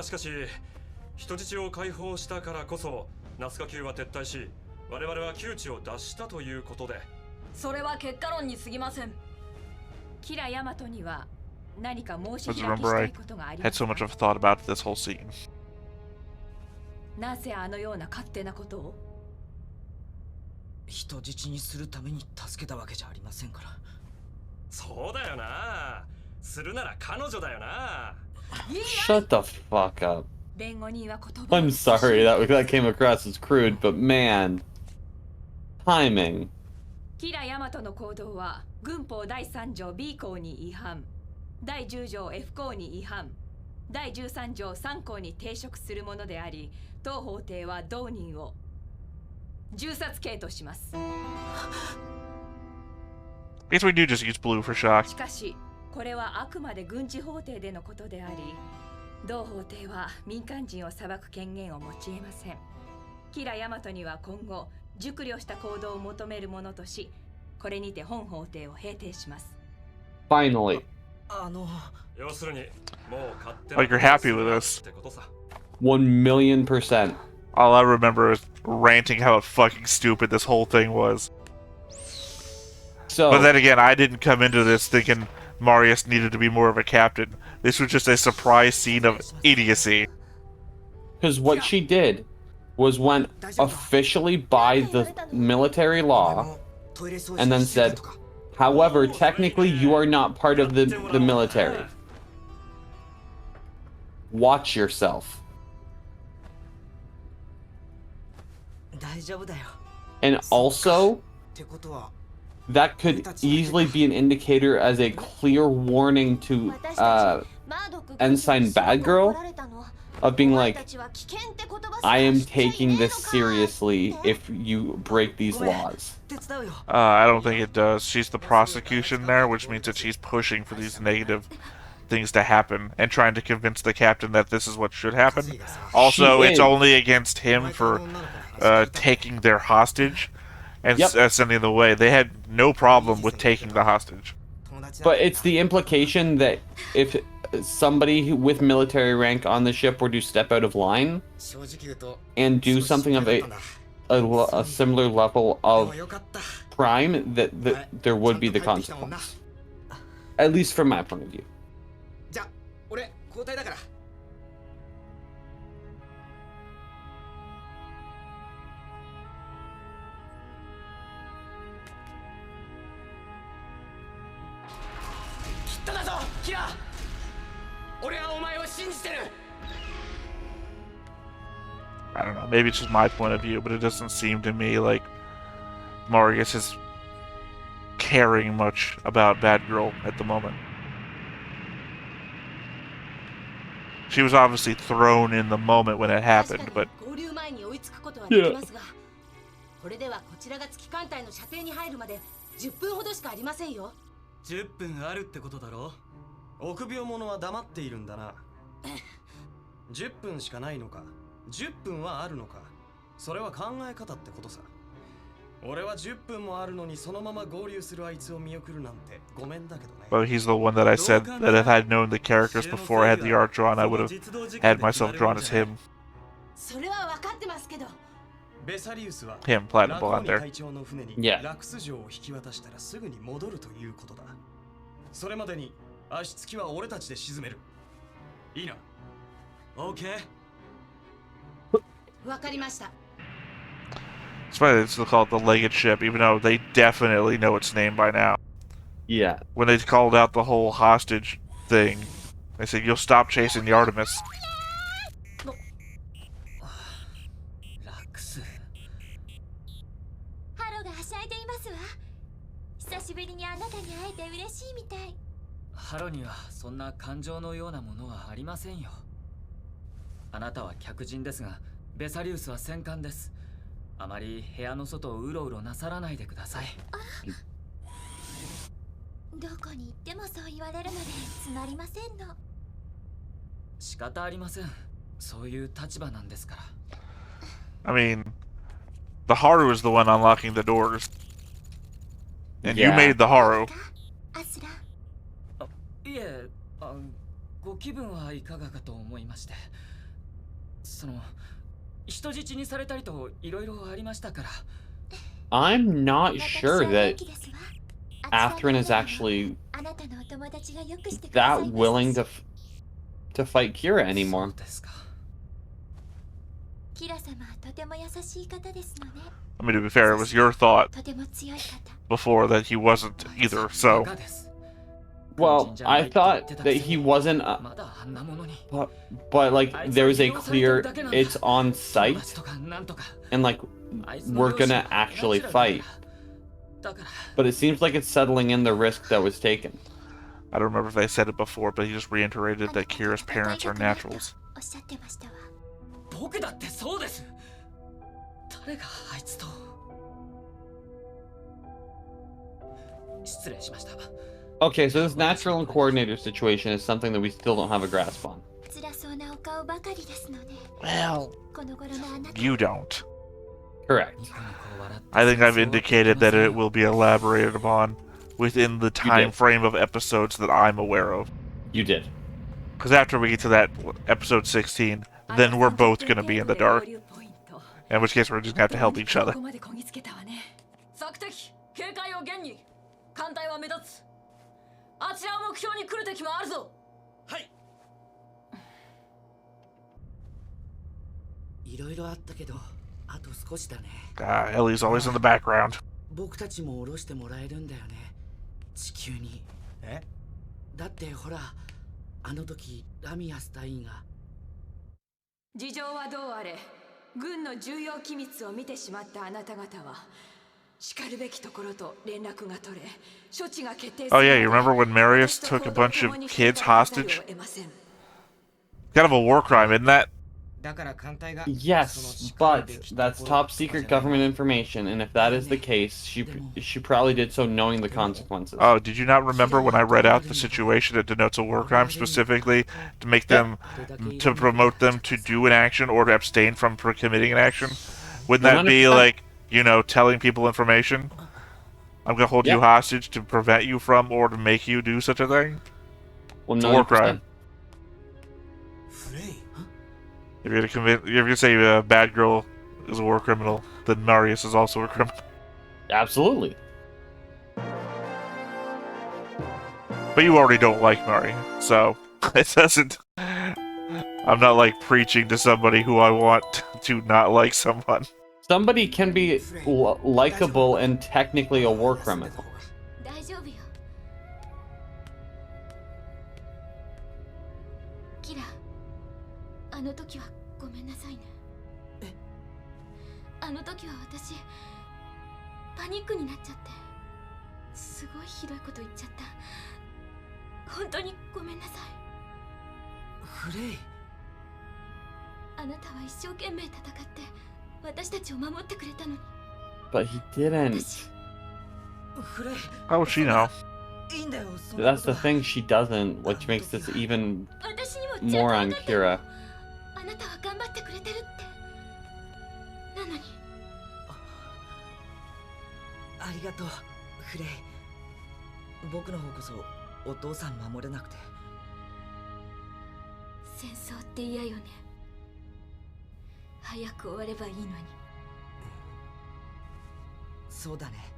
しかし人質を解放したからこそナスカ級は撤退し、我々は窮地を脱したということで。それは結果論に過ぎません。キラヤマトには何か申し Because 開き remember, した I いことがありま had す so か much of a thought about this whole scene. なぜあのような勝手なことを？人質にするために助けたわけじゃありませんから。そうだよな。するなら彼女だよな。Shut the fuck up. 弁護人は言葉を I'm sorry that came across as crude, but man. Timing. キラヤマトの行動は軍法第3条 B 項に違反、第10条 F 項に違反、第13条3項に抵触するものであり、当法廷は同人を銃殺刑とします。 I guess we do just use blue for shock. しかし、これはあくまで軍事法廷でのことであり、同法廷は民間人を裁く権限を持ち得ません。キラヤマトには今後、熟慮した行動を求めるものとし、これにて本法廷を閉廷します。Finally. 要するにもう勝手 Like you're happy with this. ってことさ。 1,000,000%. All I remember is ranting how fucking stupid this whole thing was. So, But then again, I didn't come into this thinking Marius needed to be more of a captain. This was just a surprise scene of idiocy. because what she did was went officially by the military law and then said, however, technically you are not part of the military. Watch yourself. 大丈夫だよ。 And also, ってことは that could easily be an indicator as a clear warning to Ensign Bad Girl of being like, I am taking this seriously if you break these laws. 手伝うよ。 I don't think it does. She's the prosecution there, which means that she's pushing for these negative things to happen and trying to convince the captain that this is what should happen. Also, She it's is. only against him for taking their hostage and Yep. sending them away. They had no problem with taking the hostage. But it's the implication that if somebody with military rank on the ship were to step out of line 正直言うと and do something of a similar level of よかった。 crime, that there would be the consequence. At least from my point of view. じゃあ俺交代だから。切っただぞ、キラ。俺はお前を信じてる。 I don't know. Maybe it's just my point of view, but it doesn't seem to me like Marius is caring much about Bad Girl at the moment. She was obviously thrown in the moment when it happened, but 合流前に追いつくことはできますが、これではこちらが月艦隊の射程に入るまで10分ほどしかありませんよ。 10分あるってことだろ。臆病者は黙っているんだな。10分しかないのか、10分はあるのか、それは考え方ってことさ。俺は10分もあるのにそのまま合流するあいつを見送るなんてごめんだけどね。 well, he's the one that I said that if I had known the characters before I had the art drawn, I would have had myself drawn as him. それは分かってますけど、ベサリウスは Him, Platinum ラコーニ Blonde. 隊長の船に Yeah. ラクス城を引き渡したらすぐに戻るということだ。それまでに足つきは俺たちで沈める。いいな。オッケー。分かりました。 It's funny they still call it the Legged Ship, even though they definitely know its name by now. Yeah. When they called out the whole hostage thing, they said, "You'll stop chasing the Artemis." ラクス。ハロがはしますわ。久しぶりにあなたに会えて嬉しいみたい。ハロにはそんな感情のようなものはありませんよ。あなたは客人ですが、ベサリウスは戦艦です。あまり部屋の外をうろうろなさらないでください。どこに行ってもそう言われるのでつまりませんの。仕方ありません。そういう立場なんですから。I mean, the Haru is the one unlocking the doors. And you Yeah. made the Haru. アスラ、いえ、ご気分はいかがかと思いまして。人質にされたりといろいろありましたから。I'm not 私 sure は元 that 気ですわ。 Atherin is actually あなたのお友達がよくしてくださ that います willing to fight Kira そ anymore. うですか。キラ様はとても優しい方ですのね。 I mean, to be fair, it was your thought とても強い方。 before that he wasn't either, so. バカです。 Well, I thought that he wasn't, まだあんなものに。 but like there was a clear it's on 友 site 達とかなんとか。 and like あいつの we're 両親 gonna は actually ナチュラル fight. だから。 But it seems like it's settling in the risk that was taken. I don't remember if they said it before, but he just reiterated that Kira's parents are naturals. おっしゃってましたわ。僕だってそうです。誰があいつと。失礼しました。 Okay, so this natural and coordinator situation is something that we still don't have a grasp on. 辛そうなお顔ばかりですのね。 Well, この頃のあなた。 you don't. Correct. I think I've indicated that it will be elaborated upon within the time frame of episodes that I'm aware of. You did. Because after we get to that episode 16, then we're both going to be in the dark. In which case, we're just going to have to help each other. 索敵、警戒を厳に。艦隊は目立つ。あちらを目標に来る敵もあるぞ。はい。いろいろあったけど、あと少しだね。Ellie's always in the background. 僕たちも降ろしてもらえるんだよね。地球に。え？だってほら、あの時ラミアス隊員が。事情はどうあれ、軍の重要機密を見てしまったあなた方は、しかるべきところと連絡が取れ、処置が決定する。 Oh yeah, you remember when Marius took a bunch of kids hostage? Kind of a war crime, isn't that? Yes, but that's top secret government information, and if that is the case, she probably did so knowing the consequences. Oh, did you not remember when I read out the situation that denotes a war crime specifically to make them, to promote them to do an action or to abstain from committing an action? Wouldn't that be 100%. like, you know, telling people information? I'm gonna hold you hostage to prevent you from or to make you do such a thing? It's a war crime. If you're gonna say a bad girl is a war criminal, then Marius is also a criminal. Absolutely. But you already don't like Mari, so it doesn't. I'm not like preaching to somebody who I want to not like someone. Somebody can be likable and technically a war criminal. 大丈夫よ。キラ、あの時はごめんなさいね。あの時は私パニックになっちゃって、すごいひどいこと言っちゃった。本当にごめんなさい。フレイ。あなたは一生懸命戦って私たちを守ってくれたのに。 But he didn't. フレイ。 How would she know? いいんだよ。 That's the thing, she doesn't, which makes this even 私にも more on Kira. あなたは頑張ってくれてるって。なのに。ありがとう、フレイ。僕の方こそお父さん守れなくて。戦争って嫌よね。早く終わればいいのに。そうだね。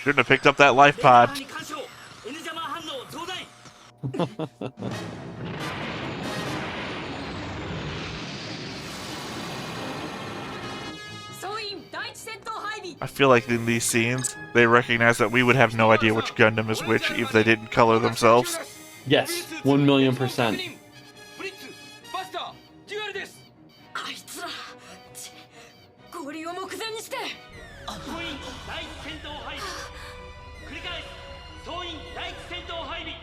Shouldn't have picked up that life pod. I feel like in these scenes, they recognize that we would have no idea which Gundam is which if they didn't color themselves. Yes, 1,000,000%. 合流を目前にして。総員第一戦闘配備。繰り返す。総員第一戦闘配備。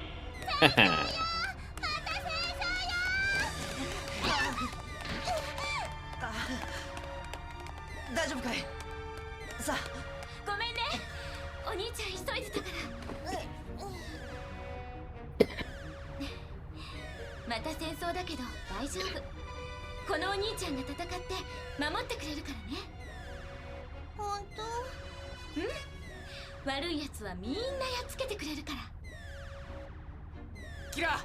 大丈夫かい？さあ。ごめんね。お兄ちゃん急いでたから。また戦争だけど大丈夫。このお兄ちゃんが戦って守ってくれるからね。本当？うん。悪いやつはみんなやっつけてくれるから。キラ。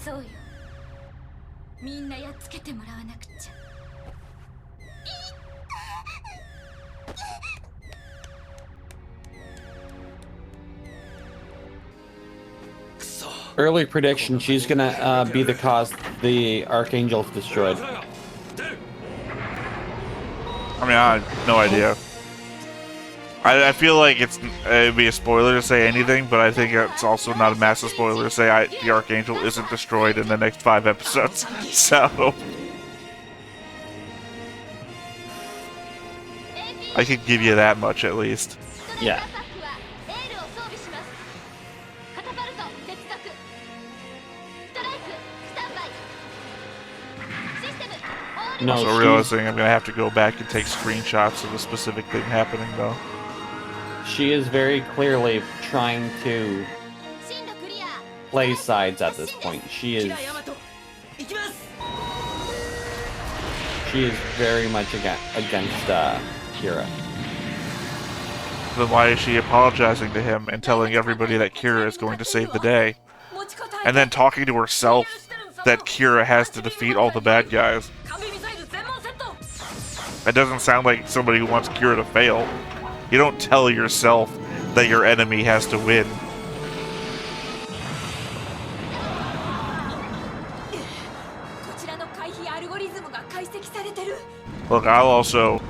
そうよ。みんなやっつけてもらわなくっちゃ。Early prediction: she's gonna be the cause the Archangel's destroyed. I mean, I have no idea. I feel like it'd be a spoiler to say anything, but I think it's also not a massive spoiler to say the Archangel isn't destroyed in the next 5 episodes. So I could give you that much at least. Yeah. No, also realizing I'm gonna have to go back and take screenshots of a specific thing happening though. She is very clearly trying to play sides at this point. She is very much against Kira. Then why is she apologizing to him and telling everybody that Kira is going to save the day? And then talking to herself that Kira has to defeat all the bad guys. That doesn't sound like somebody who wants Kira to fail. You don't tell yourself that your enemy has to win. Look, I'll also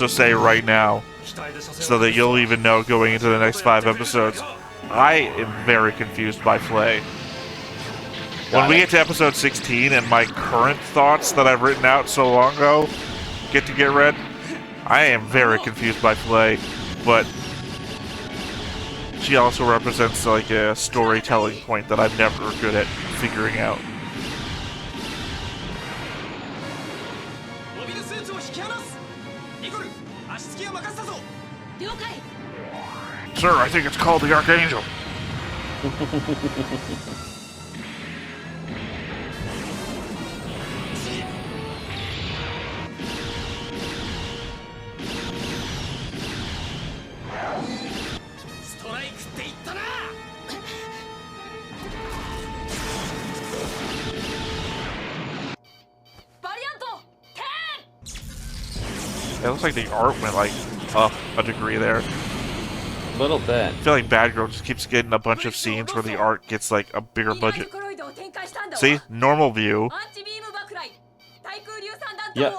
say right now, so that you'll even know going into the next 5 episodes, I am very confused by Flay. When we get to episode 16 and my current thoughts that I've written out so long ago get read, I am very confused by Flay, but she also represents like a storytelling point that I'm never good at figuring out. Sir, I think it's called the Archangel. It looks like the art went like up a degree there. A little bit. I feel like Bad Girl just keeps getting a bunch of scenes where the art gets like a bigger budget. See? Normal view. Yep.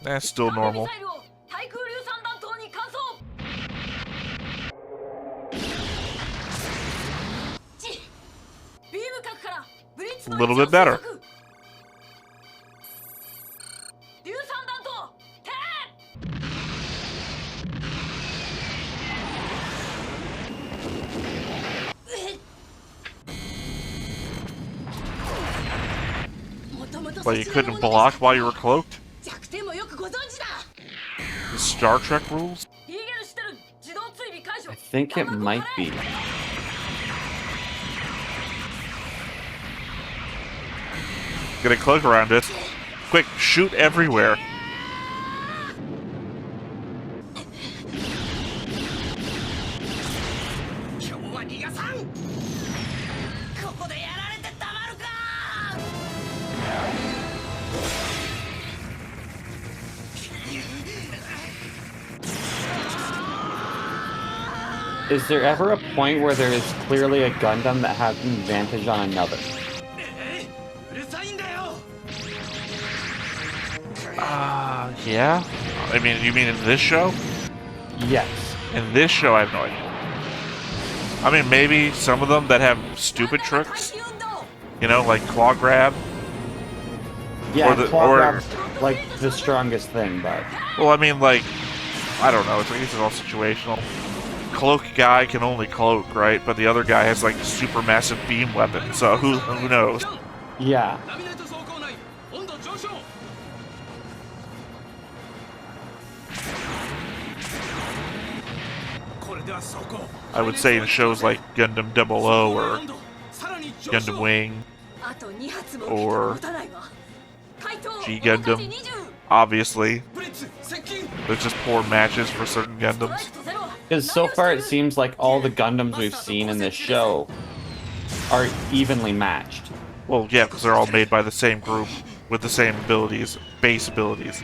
That's still normal. A little bit better. Well, you couldn't block while you were cloaked? The Star Trek rules? I think it might be. Get a cloak around it. Quick, shoot everywhere. Is there ever a point where there is clearly a Gundam that has an advantage on another? Yeah? I mean, you mean in this show? Yes. In this show, I have no idea. I mean, maybe some of them that have stupid tricks. You know, like claw grab. Yeah, claw or grab's like the strongest thing, but... Well, I mean, like, I don't know. I think it's all situational. Cloak guy can only cloak, right? But the other guy has like super massive beam weapon, so who knows? Yeah. I would say in shows like Gundam 00 or Gundam Wing or G Gundam, obviously. There's just poor matches for certain Gundams. Because so far it seems like all the Gundams we've seen in this show are evenly matched. Well, yeah, because they're all made by the same group with the same abilities, base abilities.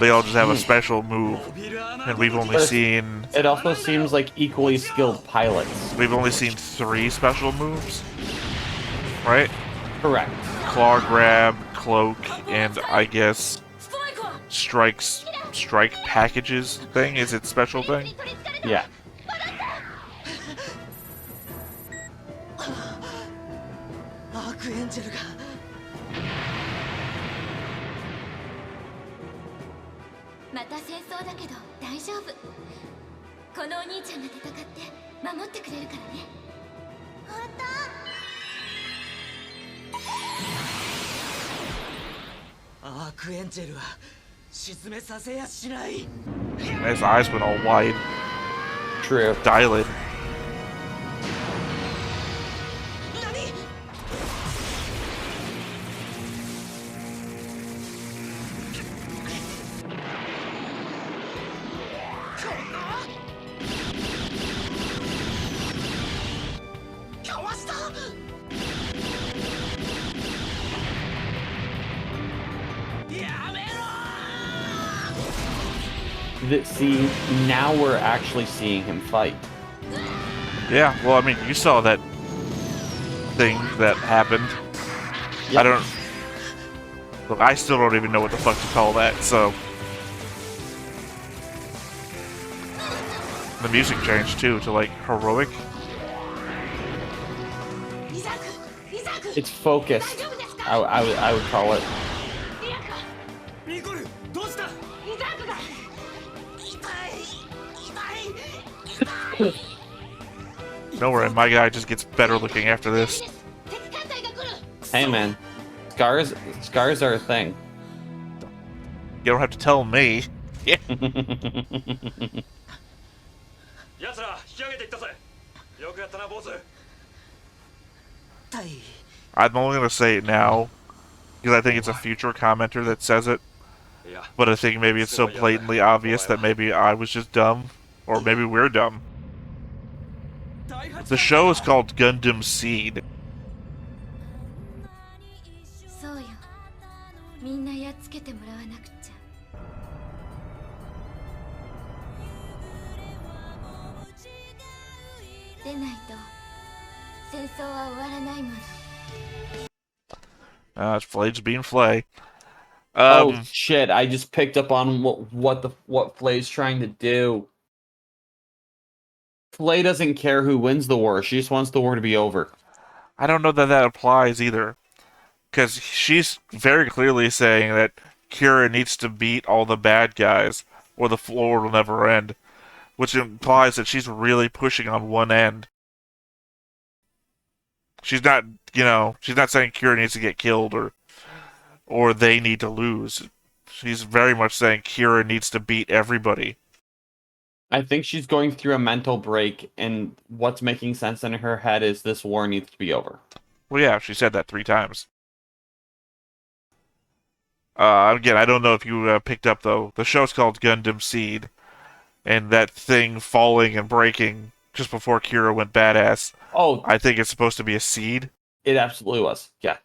They all just have a special move, and we've only seen... It also seems like equally skilled pilots. We've only seen 3 special moves, right? Correct. Claw grab, cloak, and I guess strike packages thing is its special thing? Yeah. His eyes went all wide. True. Dilated. See, now we're actually seeing him fight. Yeah, well, I mean, you saw that thing that happened. Yep. I don't... Look, I still don't even know what the fuck to call that, so... The music changed, too, to, like, heroic. It's focused, I would call it. Don't worry, my guy just gets better looking after this. Hey man, scars are a thing. You don't have to tell me. I'm only gonna say it now because I think it's a future commenter that says it. But I think maybe it's so blatantly obvious that maybe I was just dumb, or maybe we're dumb. The show is called Gundam Seed. It's Flay's being Flay. Oh shit! I just picked up on what Flay's trying to do. Flay doesn't care who wins the war. She just wants the war to be over. I don't know that applies either, because she's very clearly saying that Kira needs to beat all the bad guys, or the war will never end, which implies that she's really pushing on one end. She's not, she's not saying Kira needs to get killed or they need to lose. She's very much saying Kira needs to beat everybody. I think she's going through a mental break, and what's making sense in her head is this war needs to be over. Well, yeah, she said that 3 times. Again, I don't know if you picked up, though. The show's called Gundam Seed, and that thing falling and breaking just before Kira went badass. Oh, I think it's supposed to be a seed. It absolutely was, yeah.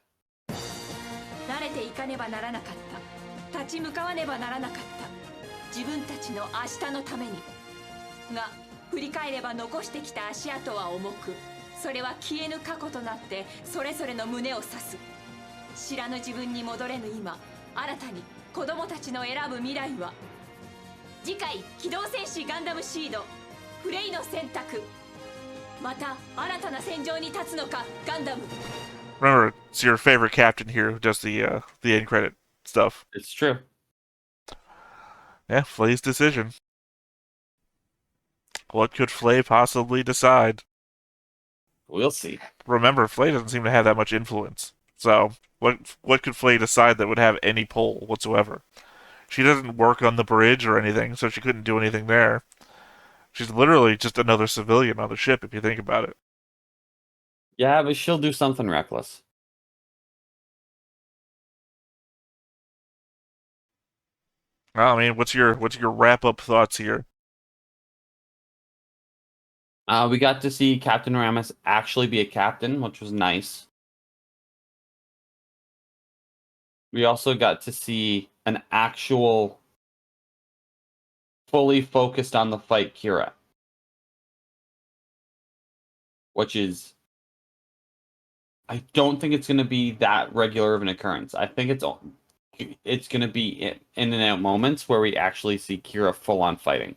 次回機動戦士ガンダムシードフレイの選択また新たな戦場に立つのかガンダム Remember, it's your favorite captain here who does the end credit stuff. It's true. Yeah, Flay's decision. What could Flay possibly decide? We'll see. Remember, Flay doesn't seem to have that much influence. So, what could Flay decide that would have any pull whatsoever? She doesn't work on the bridge or anything, so she couldn't do anything there. She's literally just another civilian on the ship, if you think about it. Yeah, but she'll do something reckless. Well, I mean, what's your wrap-up thoughts here? We got to see Captain Ramus actually be a captain, which was nice. We also got to see an actual fully focused on the fight Kira, which is, I don't think it's going to be that regular of an occurrence. I think it's going to be in and out moments where we actually see Kira full on fighting.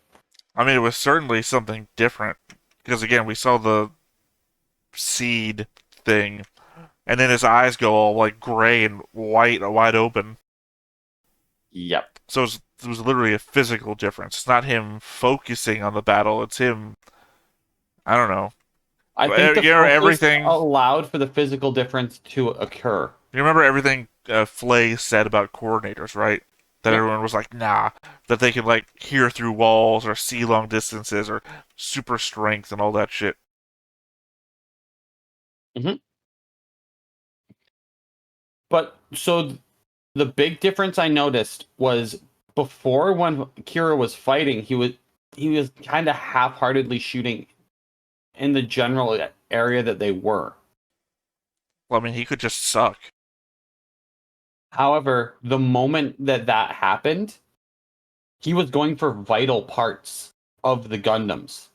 I mean, it was certainly something different because again, we saw the seed thing, and then his eyes go all like gray and white, wide open. Yep. So it was literally a physical difference. It's not him focusing on the battle. It's him. I don't know. I think the everything allowed for the physical difference to occur. You remember everything Flay said about coordinators, right? That everyone was like, nah, that they could like hear through walls or see long distances or super strength and all that shit. Mm-hmm. But so the big difference I noticed was before when Kira was fighting, he was kind of half-heartedly shooting in the general area that they were. Well, I mean, he could just suck. However, the moment that happened, he was going for vital parts of the Gundams.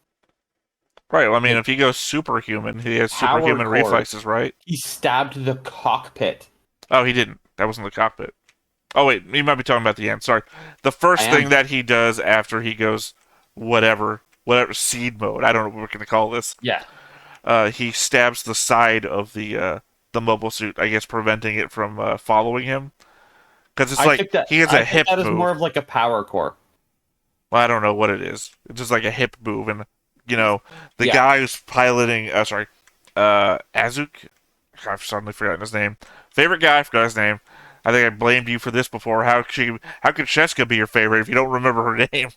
Right, well, I mean, if he goes superhuman, he has superhuman reflexes, right? He stabbed the cockpit. Oh, he didn't. That wasn't the cockpit. Oh, wait, you might be talking about the end. Sorry. The first thing that he does after he goes whatever seed mode, I don't know what we're going to call this. Yeah. He stabs the side of the mobile suit, I guess, preventing it from following him. Because it's he has a hip move. That is more of like a power core. Well, I don't know what it is. It's just like a hip move, and the guy who's piloting. Azuk. I've suddenly forgotten his name. Favorite guy, I forgot his name. I think I blamed you for this before. How could Sheska be your favorite if you don't remember her name?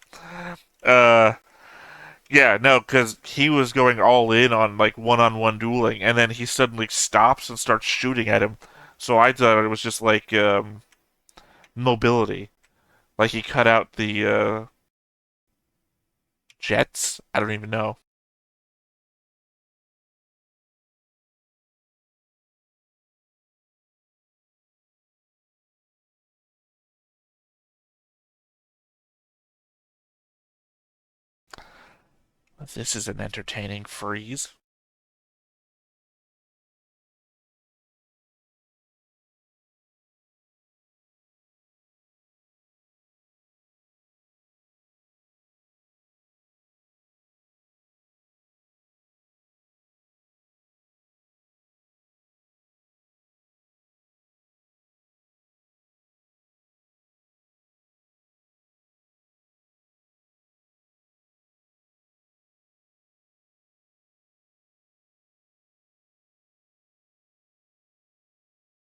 Yeah, no, because he was going all in on like one-on-one dueling, and then he suddenly stops and starts shooting at him. So I thought it was just like mobility, like he cut out the jets. I don't even know. This is an entertaining freeze.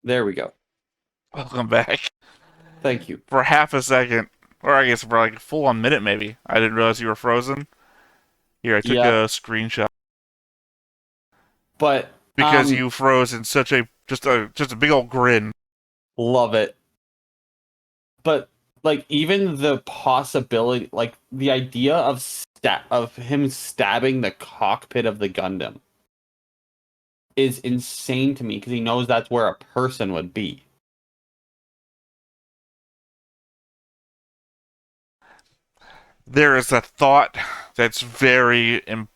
There we go. Welcome back. Thank you. For half a second, or I guess for like a full-on minute maybe, I didn't realize you were frozen. Here, I took a screenshot. But because you froze in such just a big old grin. Love it. But like even the possibility, like the idea of him stabbing the cockpit of the Gundam is insane to me because he knows that's where a person would be. There is a thought that's very, I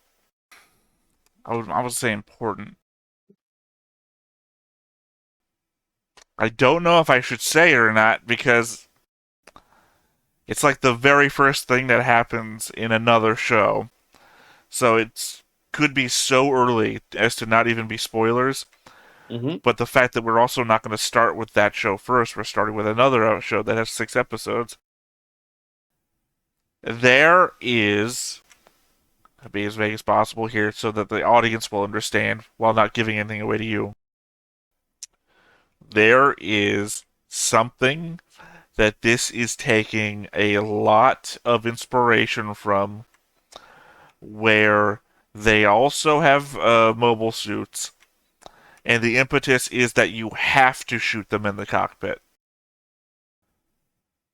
would say important. I don't know if I should say it or not because It's like the very first thing that happens in another show. So it could be so early as to not even be spoilers. Mm-hmm. But the fact that we're also not going to start with that show first, we're starting with another show that has 6 episodes. There is, I'll be as vague as possible here so that the audience will understand while not giving anything away to you. There is something that this is taking a lot of inspiration from, where they also have mobile suits, and the impetus is that you have to shoot them in the cockpit.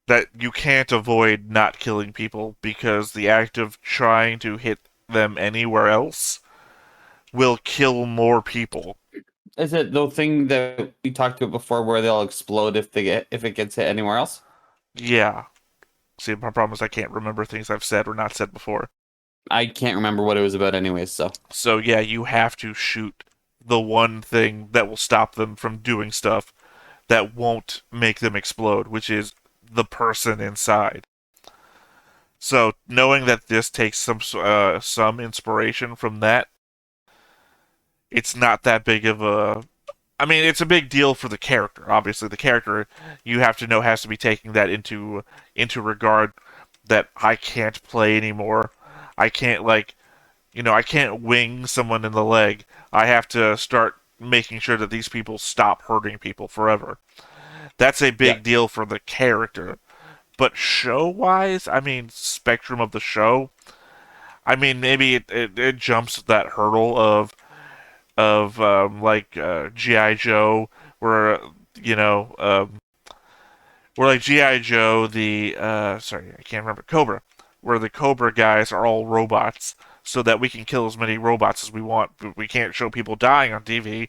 That you can't avoid not killing people, because the act of trying to hit them anywhere else will kill more people. Is it the thing that we talked about before, where they'll explode if it gets hit anywhere else? Yeah. See, my problem is I can't remember things I've said or not said before. I can't remember what it was about anyways, so. So yeah, you have to shoot the one thing that will stop them from doing stuff that won't make them explode, which is the person inside. So knowing that this takes some inspiration from that, it's not that big of a... I mean, it's a big deal for the character. Obviously, the character, you have to know, has to be taking that into regard, that I can't play anymore. I can't, I can't wing someone in the leg. I have to start making sure that these people stop hurting people forever. That's a big deal for the character. But show-wise, I mean, spectrum of the show, I mean, maybe it jumps that hurdle of G.I. Joe, where, where like G.I. Joe, sorry, I can't remember, Cobra, where the Cobra guys are all robots, so that we can kill as many robots as we want, but we can't show people dying on TV,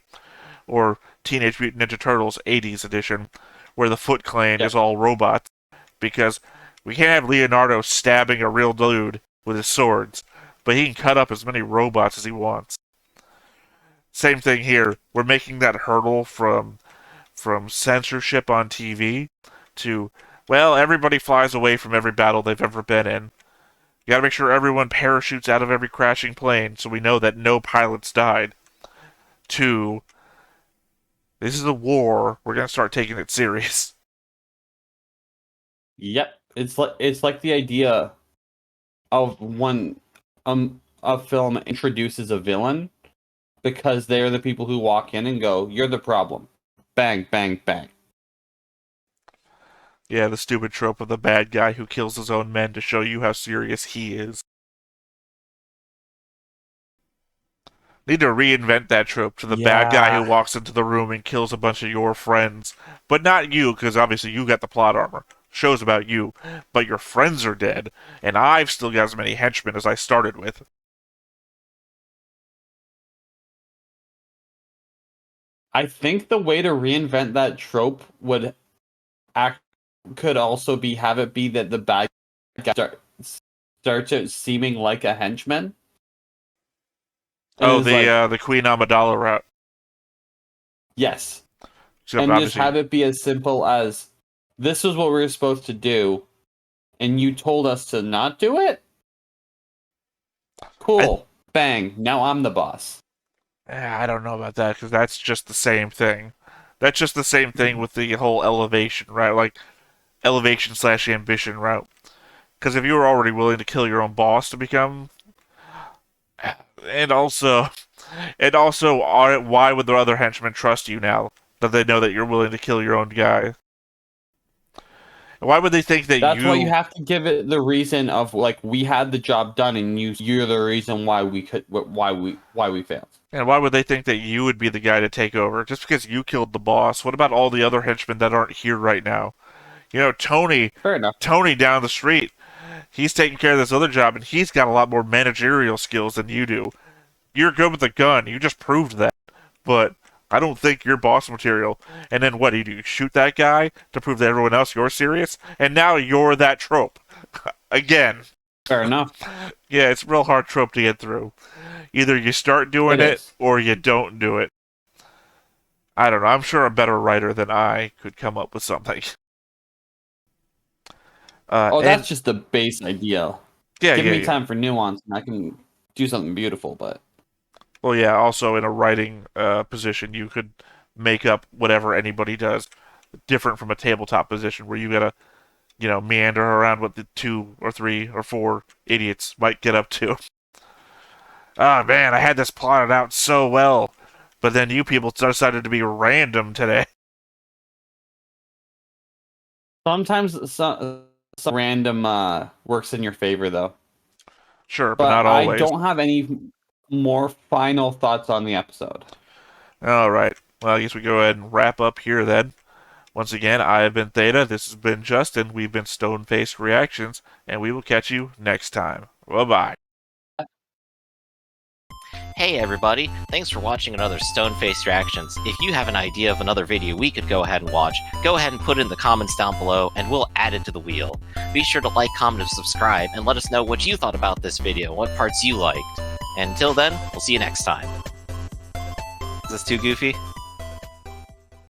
or Teenage Mutant Ninja Turtles 80s edition, where the Foot Clan is all robots, because we can't have Leonardo stabbing a real dude with his swords, but he can cut up as many robots as he wants. Same thing here. We're making that hurdle from censorship on TV to, well, everybody flies away from every battle they've ever been in. You gotta make sure everyone parachutes out of every crashing plane so we know that no pilots died. To, this is a war. We're gonna start taking it serious. Yep. It's like the idea of when a film introduces a villain, because they're the people who walk in and go, "You're the problem." Bang, bang, bang. Yeah, the stupid trope of the bad guy who kills his own men to show you how serious he is. Need to reinvent that trope to the bad guy who walks into the room and kills a bunch of your friends. But not you, because obviously you got the plot armor. Show's about you. But your friends are dead, and I've still got as many henchmen as I started with. I think the way to reinvent that trope could also be have it be that the bad guy starts out seeming like a henchman. Oh, the Queen Amidala route. Yes. Except and just have it be as simple as, this is what we were supposed to do, and you told us to not do it? Cool. Bang. Now I'm the boss. I don't know about that, because that's just the same thing. That's just the same thing with the whole elevation, right? Like, elevation/ambition route. Because if you were already willing to kill your own boss to become... And also, why would the other henchmen trust you now that they know that you're willing to kill your own guy? Why would they think that That's why you have to give it the reason of, like, we had the job done and you're the reason why we failed. And why would they think that you would be the guy to take over just because you killed the boss? What about all the other henchmen that aren't here right now? You know, Tony. Fair enough. Tony down the street. He's taking care of this other job, and he's got a lot more managerial skills than you do. You're good with a gun. You just proved that. But I don't think you're boss material. And then what do? You shoot that guy to prove to everyone else you're serious? And now you're that trope. Again. Fair enough. Yeah, it's a real hard trope to get through. Either you start doing it or you don't do it. I don't know. I'm sure a better writer than I could come up with something. That's just the base idea. Yeah, Give me time for nuance, and I can do something beautiful. But well, yeah. Also, in a writing position, you could make up whatever anybody does, different from a tabletop position where you gotta, meander around what the 2 or 3 or 4 idiots might get up to. Oh man, I had this plotted out so well, but then you people decided to be random today. sometimes some random works in your favor, though. Sure, but not always. I don't have any more final thoughts on the episode. All right. Well, I guess we go ahead and wrap up here then. Once again, I have been Theta. This has been Justin. We've been Stone-Faced Reactions, and we will catch you next time. Bye-bye. Hey everybody, thanks for watching another Stone-Faced Reactions. If you have an idea of another video we could go ahead and watch, go ahead and put it in the comments down below and we'll add it to the wheel. Be sure to like, comment, and subscribe, and let us know what you thought about this video, what parts you liked. And until then, we'll see you next time. Is this too goofy?